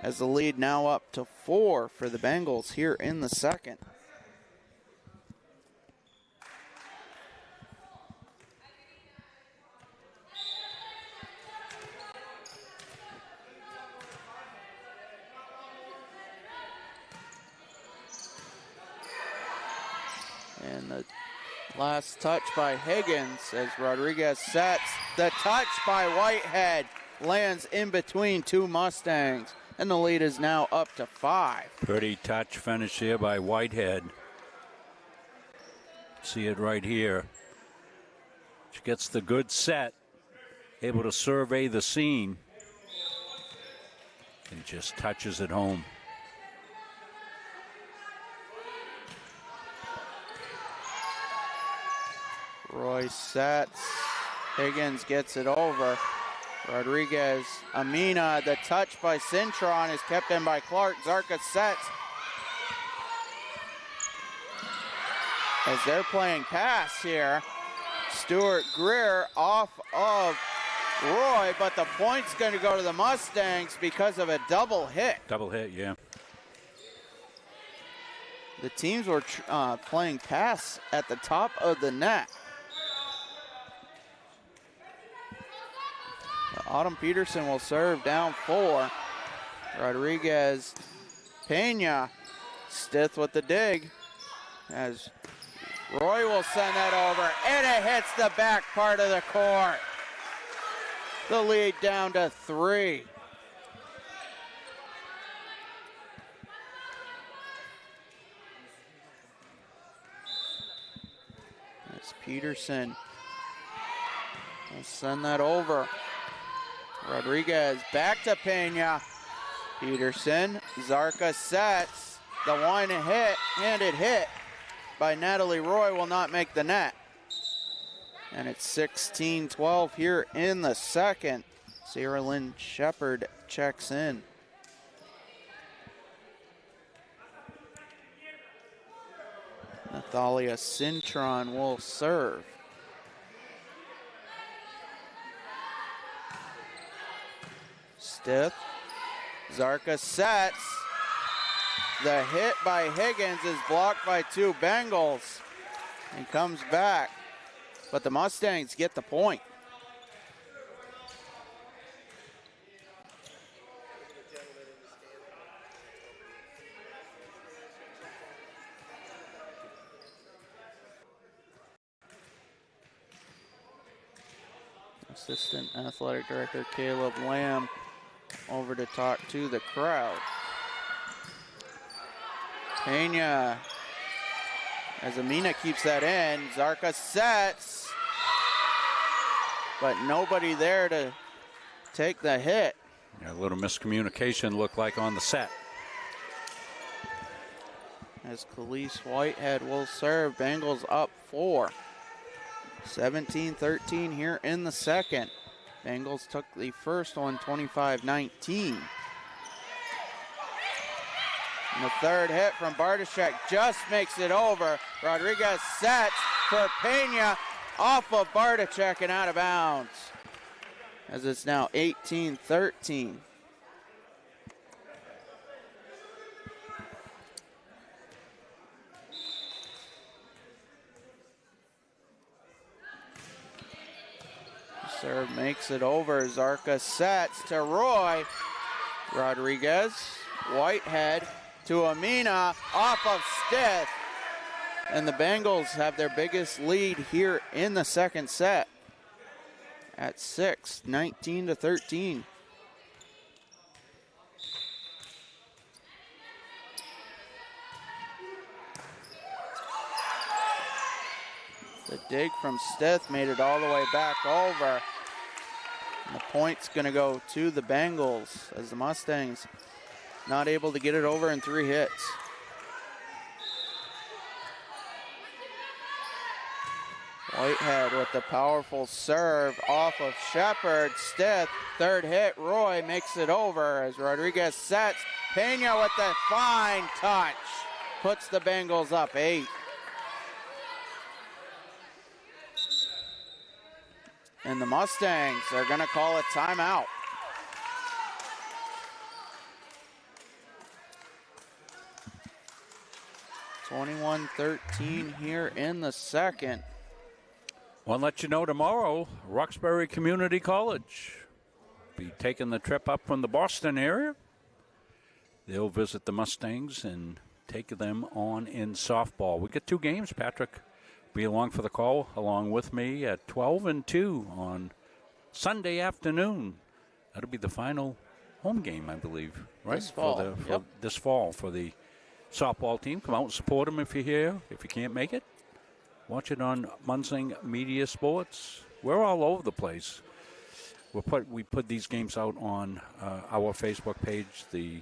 Speaker 1: As the lead now up to 4 for the Bengals here in the second. And the last touch by Higgins as Rodriguez sets. The touch by Whitehead lands in between two Mustangs, and the lead is now up to 5.
Speaker 2: Pretty touch finish here by Whitehead. See it right here. She gets the good set, able to survey the scene, and just touches it home.
Speaker 1: Roy sets. Higgins gets it over. Rodriguez, Amina, the touch by Cintron is kept in by Clark. Zarka sets. As they're playing pass here, Stuart Greer off of Roy, but the point's going to go to the Mustangs because of a double hit.
Speaker 2: Double hit, yeah.
Speaker 1: The teams were playing pass at the top of the net. Autumn Peterson will serve down 4. Rodriguez, Pena, Stith with the dig as Roy will send that over, and it hits the back part of the court. The lead down to 3. As Peterson will send that over. Rodriguez back to Pena. Peterson, Zarka sets. The one-handed hit by Natalie Roy will not make the net. And it's 16-12 here in the second. Sarah Lynn Shepard checks in. Nathalia Cintron will serve. Stith, Zarka sets. The hit by Higgins is blocked by two Bengals. He comes back, but the Mustangs get the point. Assistant Athletic Director Caleb Lamb over to talk to the crowd. Pena, as Amina keeps that in, Zarka sets, but nobody there to take the hit.
Speaker 2: Yeah, a little miscommunication looked like on the set.
Speaker 1: As Khalees Whitehead will serve, Bengals up 4. 17-13 here in the second. Bengals took the first one 25-19. And the third hit from Bartoshek just makes it over. Rodriguez sets for Pena off of Bartoshek and out of bounds. As it's now 18-13. Serve makes it over. Zarka sets to Roy. Rodriguez, Whitehead to Amina off of Stith. And the Bengals have their biggest lead here in the second set at 6, 19-13. The dig from Stith made it all the way back over. And the point's going to go to the Bengals as the Mustangs not able to get it over in 3 hits. Whitehead with the powerful serve off of Shepard. Stith, third hit. Roy makes it over as Rodriguez sets. Pena with the fine touch. Puts the Bengals up 8. And the Mustangs are going to call a timeout. (21-13) here in the second.
Speaker 2: Want to let you know tomorrow, Roxbury Community College be taking the trip up from the Boston area. They'll visit the Mustangs and take them on in softball. We get 2 games, Patrick. Be along for the call along with me at 12 and 2 on Sunday afternoon. That'll be the final home game, I believe, right?
Speaker 1: This fall.
Speaker 2: This fall for the softball team. Come out and support them if you're here. If you can't make it, watch it on Munsing Media Sports. We're all over the place. We put these games out on our Facebook page, the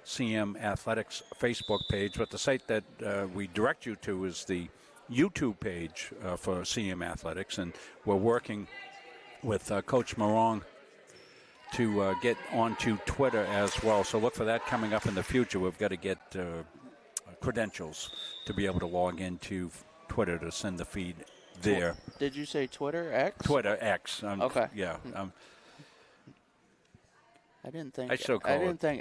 Speaker 2: CM Athletics Facebook page, but the site that we direct you to is the YouTube page for CM Athletics, and we're working with Coach Morong to get onto Twitter as well. So look for that coming up in the future. We've got to get credentials to be able to log into Twitter to send the feed there.
Speaker 1: Did you say Twitter, X?
Speaker 2: Twitter, X.
Speaker 1: Okay.
Speaker 2: Yeah.
Speaker 1: I didn't think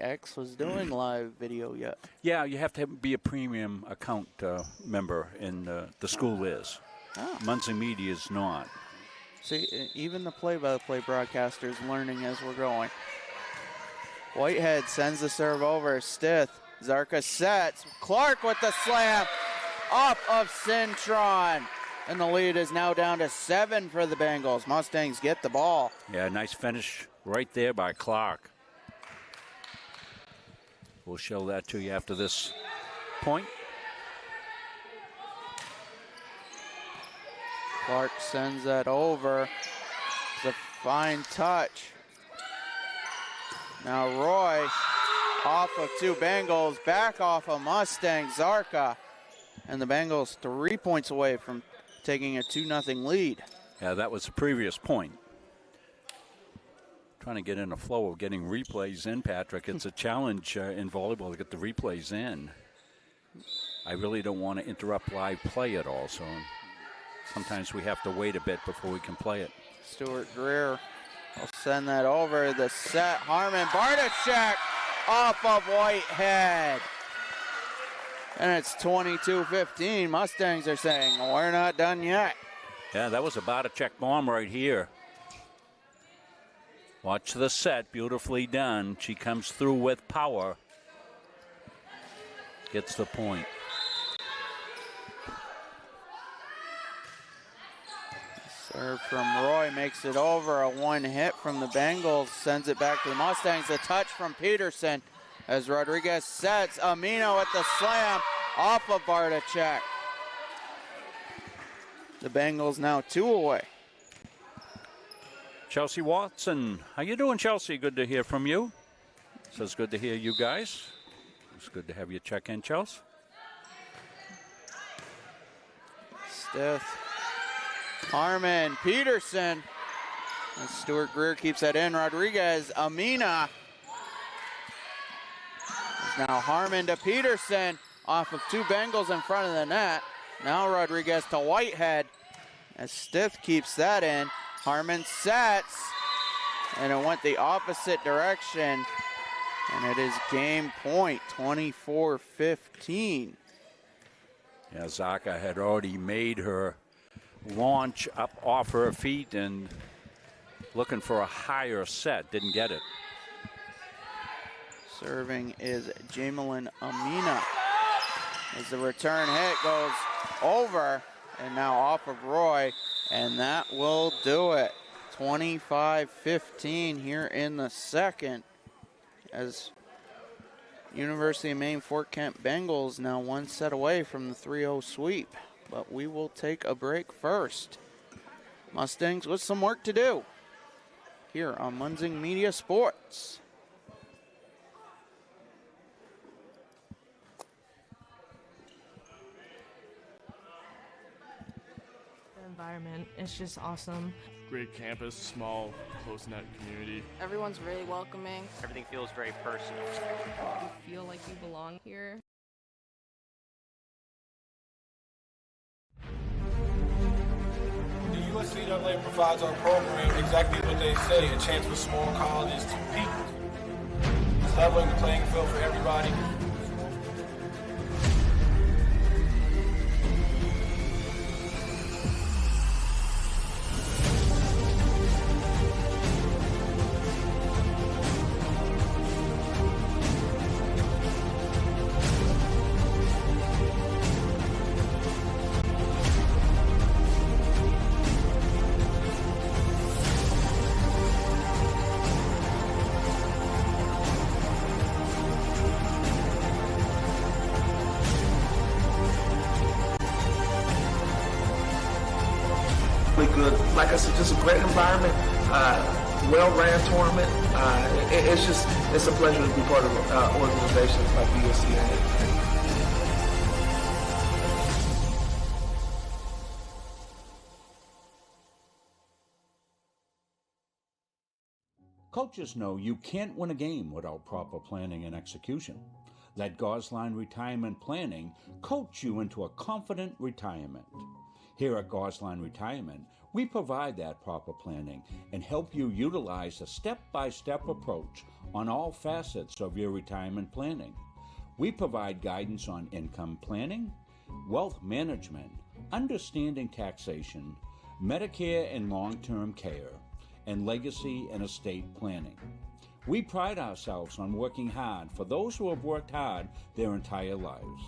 Speaker 1: X was doing live video yet.
Speaker 2: Yeah, you have to be a premium account member, and the school is.
Speaker 1: Oh.
Speaker 2: Munsing Media is not.
Speaker 1: See, even the play-by-play broadcaster is learning as we're going. Whitehead sends the serve over. Stith. Zarka sets. Clark with the slam. Off of Cintron. And the lead is now down to 7 for the Bengals. Mustangs get the ball.
Speaker 2: Yeah, nice finish right there by Clark. We'll show that to you after this point.
Speaker 1: Clark sends that over. It's a fine touch. Now Roy off of 2 Bengals, back off of Mustang, Zarka. And the Bengals 3 points away from taking a 2-0 lead.
Speaker 2: Yeah, that was the previous point. Trying to get in a flow of getting replays in, Patrick. It's a challenge in volleyball to get the replays in. I really don't want to interrupt live play at all, so sometimes we have to wait a bit before we can play it.
Speaker 1: Stuart Greer will send that over. The set, Harmon Bartashek off of Whitehead. And it's 22-15. Mustangs are saying, we're not done yet.
Speaker 2: Yeah, that was a Bartashek bomb right here. Watch the set, beautifully done. She comes through with power. Gets the point.
Speaker 1: Serve from Roy makes it over. A 1 hit from the Bengals sends it back to the Mustangs. A touch from Peterson as Rodriguez sets. Amino with the slam off of Bartashek. The Bengals now 2 away.
Speaker 2: Chelsea Watson. How you doing, Chelsea? Good to hear from you. Says good to hear you guys. It's good to have you check in, Chelsea.
Speaker 1: Stith. Harmon. Peterson. And Stuart Greer keeps that in. Rodriguez. Amina. Now Harmon to Peterson. Off of 2 Bengals in front of the net. Now Rodriguez to Whitehead. As Stith keeps that in. Harmon sets, and it went the opposite direction, and it is game point, 24-15.
Speaker 2: Yeah, Zaka had already made her launch up off her feet and looking for a higher set, didn't get it.
Speaker 1: Serving is Jamelin Amina. As the return hit goes over, and now off of Roy. And that will do it. 25-15 here in the second. As University of Maine Fort Kent Bengals now 1 set away from the 3-0 sweep. But we will take a break first. Mustangs with some work to do here on Munsing Media Sports.
Speaker 9: It's just awesome.
Speaker 7: Great campus, small, close-knit community.
Speaker 5: Everyone's really welcoming.
Speaker 6: Everything feels very personal.
Speaker 8: You feel like you belong here.
Speaker 12: The USCAA provides our program exactly what they say, a chance for small colleges to peak. It's leveling the playing field for everybody.
Speaker 13: Good, like I said, just a great environment, well-ran tournament. It's a pleasure to be part of organizations like USCA.
Speaker 2: Coaches know you can't win a game without proper planning and execution. Let Gosline Retirement Planning coach you into a confident retirement. Here at Gosline Retirement, we provide that proper planning and help you utilize a step-by-step approach on all facets of your retirement planning. We provide guidance on income planning, wealth management, understanding taxation, Medicare and long-term care, and legacy and estate planning. We pride ourselves on working hard for those who have worked hard their entire lives.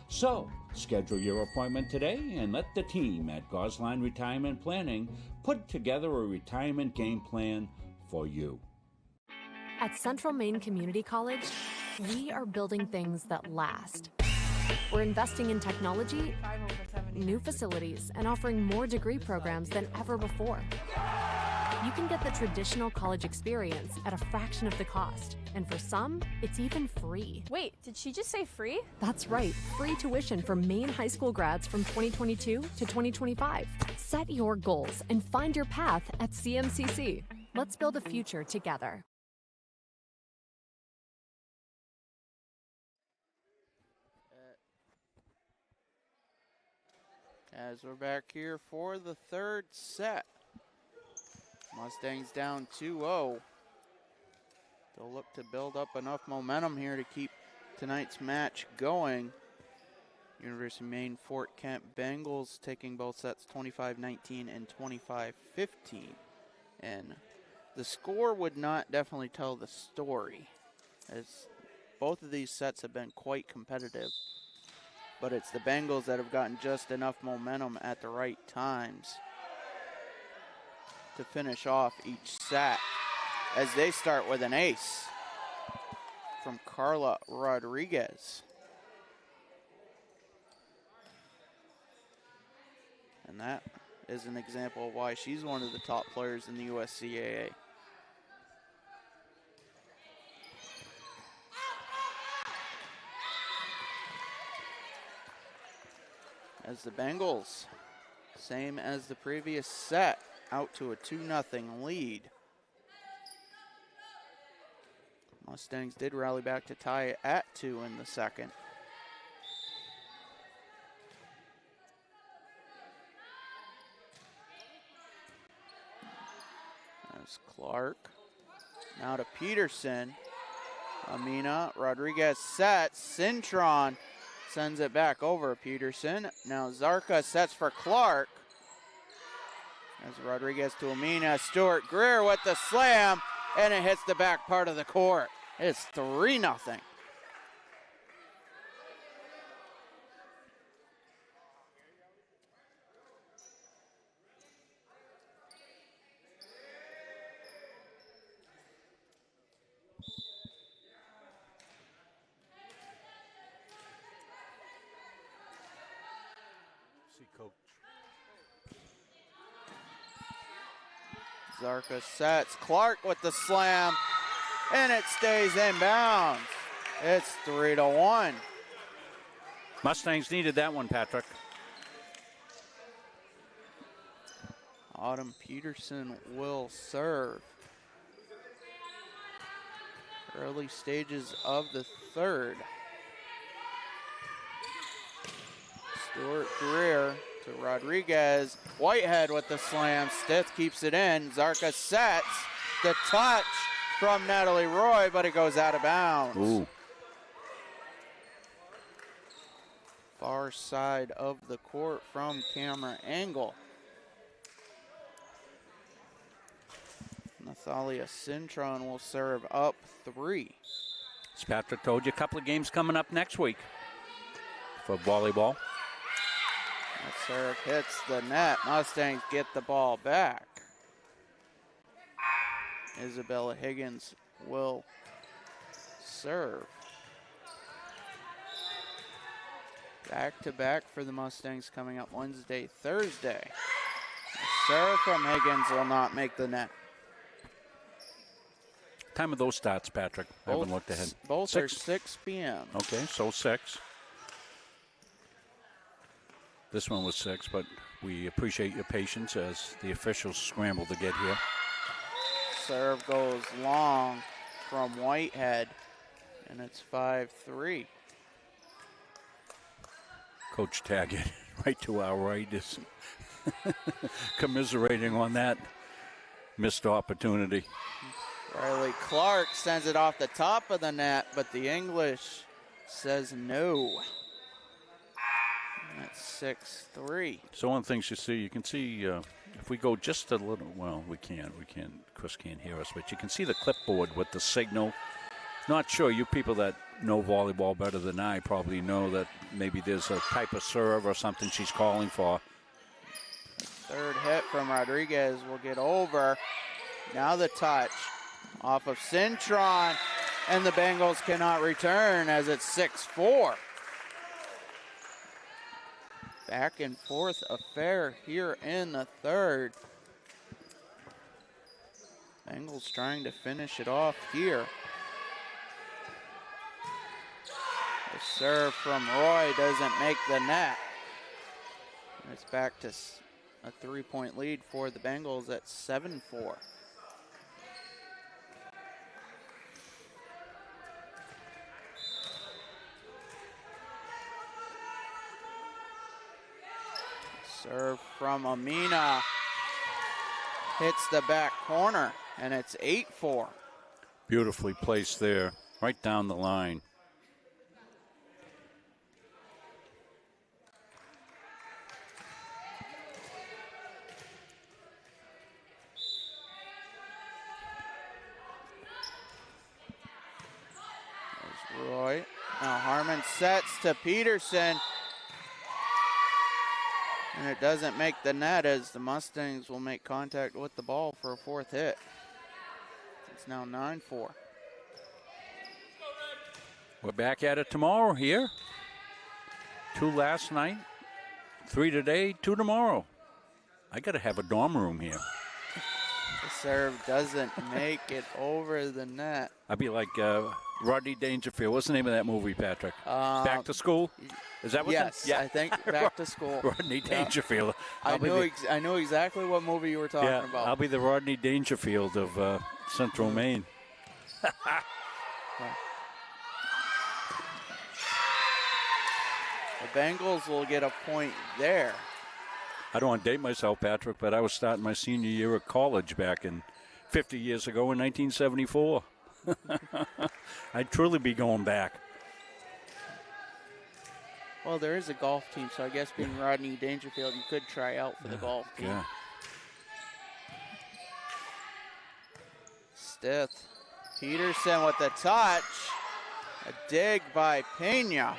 Speaker 2: So, schedule your appointment today and let the team at Gosline Retirement Planning put together a retirement game plan for you.
Speaker 14: At Central Maine Community College, we are building things that last. We're investing in technology, new facilities, and offering more degree programs than ever before. You can get the traditional college experience at a fraction of the cost, and for some, it's even free.
Speaker 5: Wait, did she just say free?
Speaker 14: That's right, free tuition for Maine high school grads from 2022 to 2025. Set your goals and find your path at CMCC. Let's build a future together.
Speaker 1: As we're back here for the third set. Mustangs down 2-0. They'll look to build up enough momentum here to keep tonight's match going. University of Maine Fort Kent Bengals taking both sets 25-19 and 25-15. And the score would not definitely tell the story, as both of these sets have been quite competitive. But it's the Bengals that have gotten just enough momentum at the right times to finish off each set, as they start with an ace from Carla Rodriguez. And that is an example of why she's one of the top players in the USCAA. As the Bengals, same as the previous set, out to a 2-0 lead. Mustangs did rally back to tie it at 2 in the second. There's Clark. Now to Peterson. Amina Rodriguez sets. Cintron sends it back over Peterson. Now Zarka sets for Clark. As Rodriguez to Amina. Stewart Greer with the slam, and it hits the back part of the court. It's 3-0. Zarka sets. Clark with the slam, and it stays in bounds. It's 3-1.
Speaker 2: Mustangs needed that one, Patrick.
Speaker 1: Autumn Peterson will serve. Early stages of the third. Stuart Greer to Rodriguez. Whitehead with the slam. Stith keeps it in. Zarka sets. The touch from Natalie Roy, but it goes out of bounds.
Speaker 2: Ooh.
Speaker 1: Far side of the court from camera angle. Nathalia Cintron will serve up 3.
Speaker 2: As Patrick told you, a couple of games coming up next week for volleyball.
Speaker 1: That serve hits the net. Mustangs get the ball back. Isabella Higgins will serve. Back-to-back for the Mustangs coming up Wednesday, Thursday. The serve from Higgins will not make the net.
Speaker 2: Time of those starts, Patrick? I haven't looked ahead.
Speaker 1: Both are 6 p.m.
Speaker 2: Okay, so 6. This one was 6, but we appreciate your patience as the officials scramble to get here.
Speaker 1: Serve goes long from Whitehead, and it's 5-3.
Speaker 2: Coach Taggart, right to our right, is commiserating on that missed opportunity.
Speaker 1: Riley Clark sends it off the top of the net, but the English says no. That's 6-3.
Speaker 2: So one of the things you can see, if we go just a little, well, we can't, Chris can't hear us, but you can see the clipboard with the signal. Not sure, you people that know volleyball better than I probably know that maybe there's a type of serve or something she's calling for.
Speaker 1: Third hit from Rodriguez will get over. Now the touch off of Cintron, and the Bengals cannot return as it's 6-4. Back and forth affair here in the third. Bengals trying to finish it off here. The serve from Roy doesn't make the net. And it's back to a 3-point lead for the Bengals at 7-4. Serve from Amina. Hits the back corner, and it's 8-4.
Speaker 2: Beautifully placed there, right down the line.
Speaker 1: There's Roy. Now Harmon sets to Peterson. And it doesn't make the net as the Mustangs will make contact with the ball for a fourth hit. It's now 9-4.
Speaker 2: We're back at it tomorrow here. 2 last night, 3 today, 2 tomorrow. I got to have a dorm room here.
Speaker 1: The serve doesn't make it over the net.
Speaker 2: I'd be like Rodney Dangerfield. What's the name of that movie, Patrick? Back to School? Is that what?
Speaker 1: Yes, I think Back to School.
Speaker 2: Rodney Dangerfield.
Speaker 1: I know exactly what movie you were talking about.
Speaker 2: I'll be the Rodney Dangerfield of Central Maine.
Speaker 1: The Bengals will get a point there.
Speaker 2: I don't want to date myself, Patrick, but I was starting my senior year of college back in 50 years ago in 1974. I'd truly be going back.
Speaker 1: Well, there is a golf team, so I guess being Rodney Dangerfield, you could try out for the golf team.
Speaker 2: Yeah.
Speaker 1: Stith. Peterson with the touch. A dig by Pena.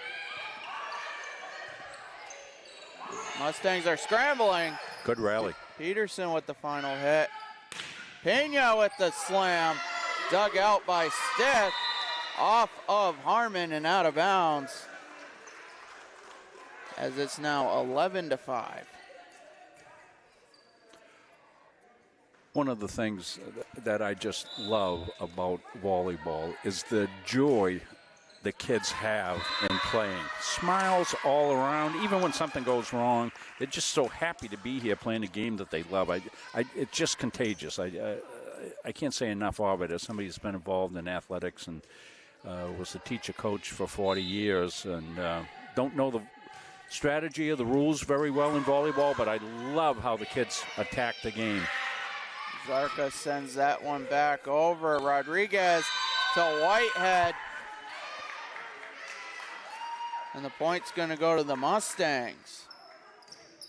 Speaker 1: Mustangs are scrambling.
Speaker 2: Good rally.
Speaker 1: Peterson with the final hit. Pena with the slam. Dug out by Stith. Off of Harmon and out of bounds. As it's now 11-5.
Speaker 2: One of the things that I just love about volleyball is the joy the kids have in playing. Smiles all around. Even when something goes wrong, they're just so happy to be here playing a game that they love. It's just contagious. I can't say enough of it as somebody who's been involved in athletics and was a teacher coach for 40 years and don't know the strategy of the rules very well in volleyball, but I love how the kids attack the game.
Speaker 1: Zarka sends that one back over. Rodriguez to Whitehead. And the point's going to go to the Mustangs.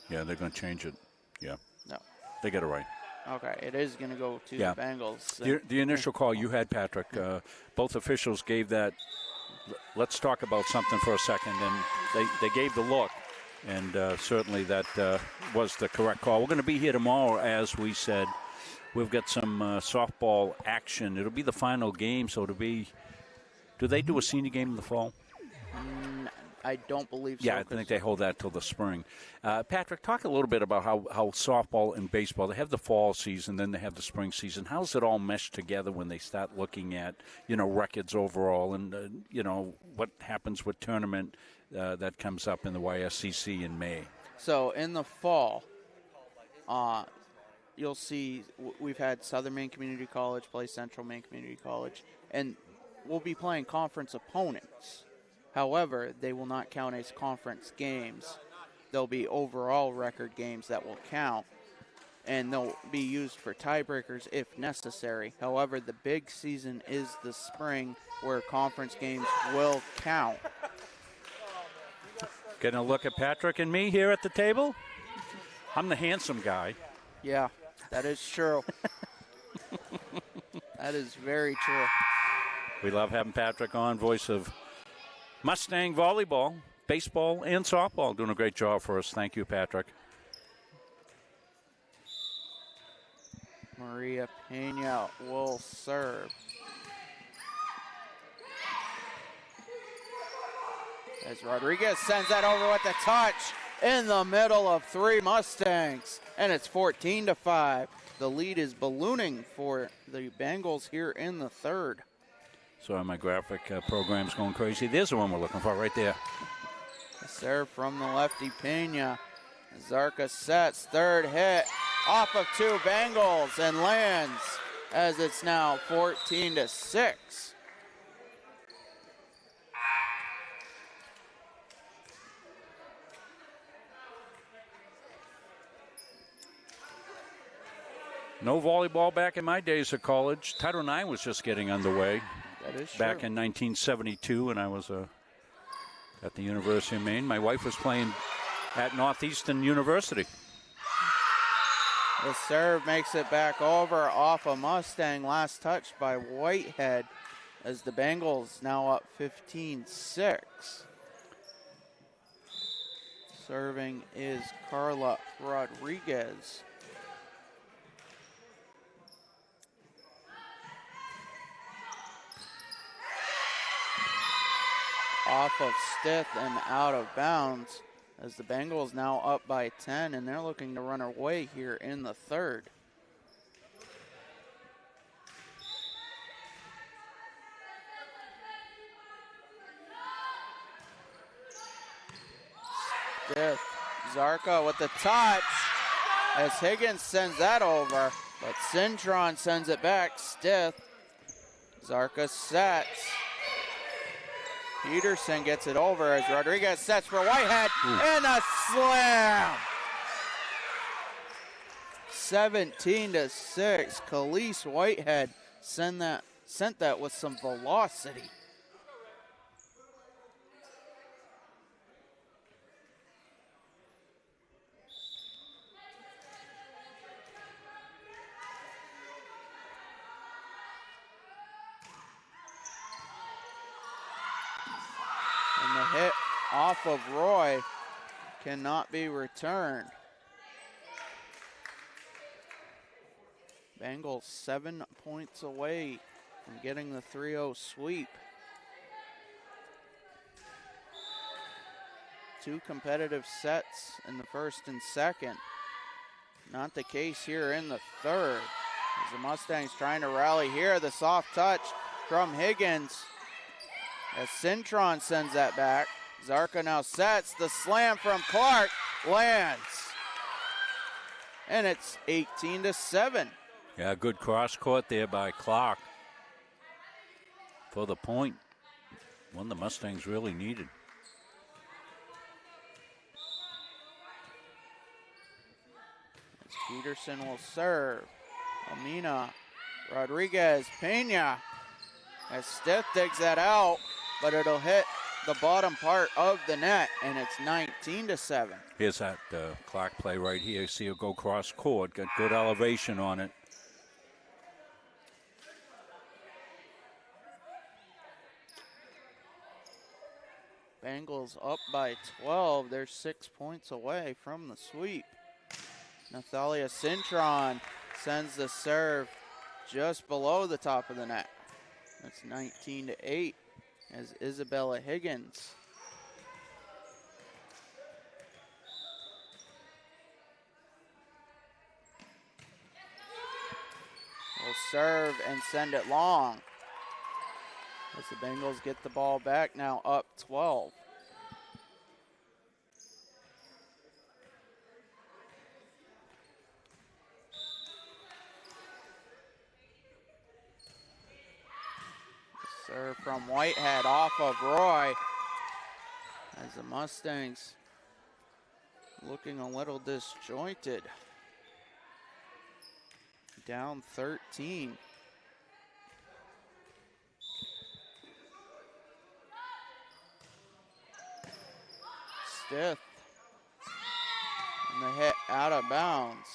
Speaker 2: Yeah, they're going to change it. Yeah.
Speaker 1: No.
Speaker 2: They get it right.
Speaker 1: Okay, it is going to go to the Bengals.
Speaker 2: The initial call you had, Patrick, both officials gave that, let's talk about something for a second, and they gave the look, and certainly that was the correct call. We're going to be here tomorrow, as we said. We've got some softball action. It'll be the final game, so it'll be, do they do a senior game in the fall?
Speaker 1: I don't believe so.
Speaker 2: Yeah, I think they hold that till the spring. Patrick, talk a little bit about how softball and baseball, they have the fall season, then they have the spring season. How does it all mesh together when they start looking at, records overall and, what happens with tournament that comes up in the YSCC in May?
Speaker 1: So in the fall, you'll see we've had Southern Maine Community College play Central Maine Community College, and we'll be playing conference opponents. However, they will not count as conference games. They'll be overall record games that will count, and they'll be used for tiebreakers if necessary. However, the big season is the spring, where conference games will count.
Speaker 2: Getting a look at Patrick and me here at the table. I'm the handsome guy.
Speaker 1: Yeah, that is true. That is very true.
Speaker 2: We love having Patrick on, voice of Mustang volleyball, baseball, and softball. Doing a great job for us. Thank you, Patrick.
Speaker 1: Maria Pena will serve. As Rodriguez sends that over with the touch in the middle of three Mustangs. And it's 14-5. The lead is ballooning for the Bengals here in the third.
Speaker 2: Sorry, my graphic program's going crazy. There's the one we're looking for right there.
Speaker 1: A serve from the lefty Pena. Zarka sets, third hit off of two Bengals and lands as it's now 14-6.
Speaker 2: No volleyball back in my days of college. Title IX was just getting underway.
Speaker 1: That is true.
Speaker 2: Back in 1972 when I was at the University of Maine. My wife was playing at Northeastern University.
Speaker 1: The serve makes it back over off a Mustang. Last touch by Whitehead as the Bengals now up 15-6. Serving is Carla Rodriguez. Off of Stith and out of bounds as the Bengals now up by 10, and they're looking to run away here in the third. Stith, Zarka with the touch as Higgins sends that over, but Cintron sends it back. Stith, Zarka sets. Peterson gets it over as Rodriguez sets for Whitehead, and a slam. 17-6. Khalees Whitehead sent that with some velocity. And the hit off of Roy cannot be returned. Bengals 7 points away from getting the 3-0 sweep. 2 competitive sets in the first and second. Not the case here in the third. As the Mustangs trying to rally here. The soft touch from Higgins. As Cintron sends that back. Zarka now sets. The slam from Clark lands. And it's 18-7.
Speaker 2: Yeah, good cross court there by Clark for the point. One the Mustangs really needed.
Speaker 1: As Peterson will serve. Amina, Rodriguez, Pena. As Stith digs that out, but it'll hit the bottom part of the net, and it's 19-7.
Speaker 2: Here's that Clark play right here. See her go cross court. Got good elevation on it.
Speaker 1: Bengals up by 12. They're 6 points away from the sweep. Nathalia Cintron sends the serve just below the top of the net. That's 19-8 as Isabella Higgins will serve and send it long. As the Bengals get the ball back, now up 12. Serve from Whitehead off of Roy. As the Mustangs looking a little disjointed. Down 13. Stith. And the hit out of bounds.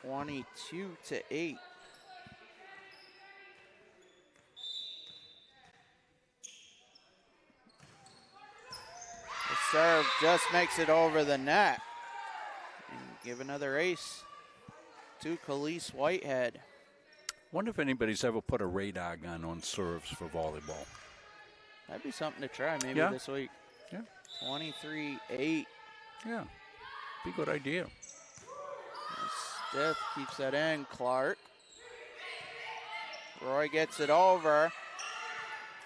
Speaker 1: 22-8. The serve just makes it over the net. And give another ace to Khalees Whitehead.
Speaker 2: Wonder if anybody's ever put a radar gun on serves for volleyball.
Speaker 1: That'd be something to try maybe this week.
Speaker 2: Yeah.
Speaker 1: 23-8.
Speaker 2: Yeah. Be a good idea.
Speaker 1: Stith keeps that in. Clark. Roy gets it over.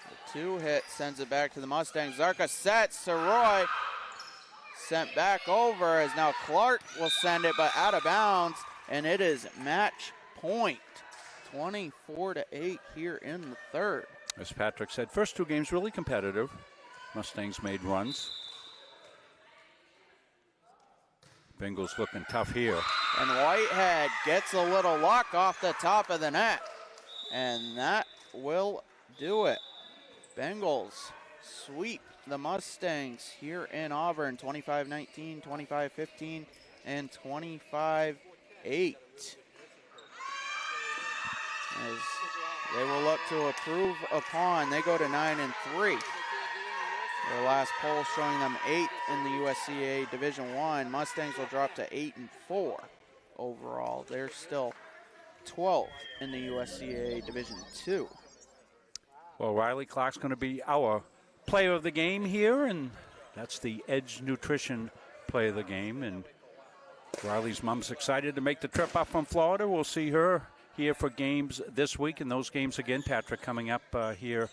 Speaker 1: The two hit sends it back to the Mustangs. Zarka sets to Roy. Sent back over as now Clark will send it, but out of bounds. And it is match point. 24-8 here in the third.
Speaker 2: As Patrick said, first two games really competitive. Mustangs made runs. Bengals looking tough here.
Speaker 1: And Whitehead gets a little luck off the top of the net. And that will do it. Bengals sweep the Mustangs here in Auburn. 25-19, 25-15, and 25-8. As they will look to improve upon. They go to 9-3. Their last poll showing them 8th in the USCA Division I. Mustangs will drop to 8-4 overall. They're still 12th in the USCA Division II.
Speaker 2: Well, Riley Clark's going to be our player of the game here, and that's the Edge Nutrition play of the game. And Riley's mom's excited to make the trip up from Florida. We'll see her here for games this week, and those games again, Patrick, coming up here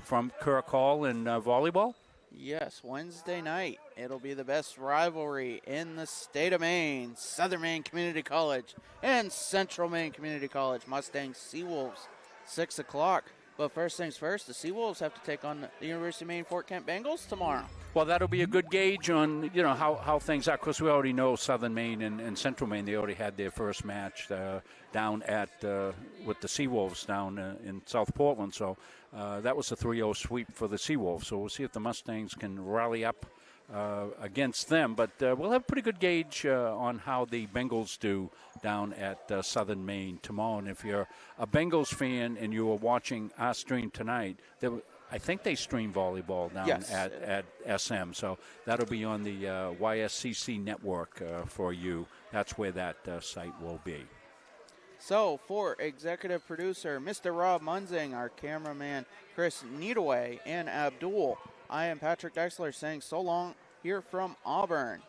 Speaker 2: from Kirk Hall in volleyball.
Speaker 1: Yes, Wednesday night. It'll be the best rivalry in the state of Maine. Southern Maine Community College and Central Maine Community College. Mustangs, Seawolves, 6 o'clock. But first things first, the Seawolves have to take on the University of Maine Fort Kent Bengals tomorrow.
Speaker 2: Well, that'll be a good gauge on, how things are. Of course, we already know Southern Maine and Central Maine, they already had their first match down at with the Seawolves down in South Portland. So that was a 3-0 sweep for the Seawolves. So we'll see if the Mustangs can rally up against them. But we'll have a pretty good gauge on how the Bengals do down at Southern Maine tomorrow. And if you're a Bengals fan and you were watching our stream tonight, I think they stream volleyball down at SM. So that'll be on the YSCC network for you. That's where that site will be.
Speaker 1: So for executive producer, Mr. Rob Munzing, our cameraman, Chris Needaway, and Abdul, I am Patrick Dexler saying so long here from Auburn.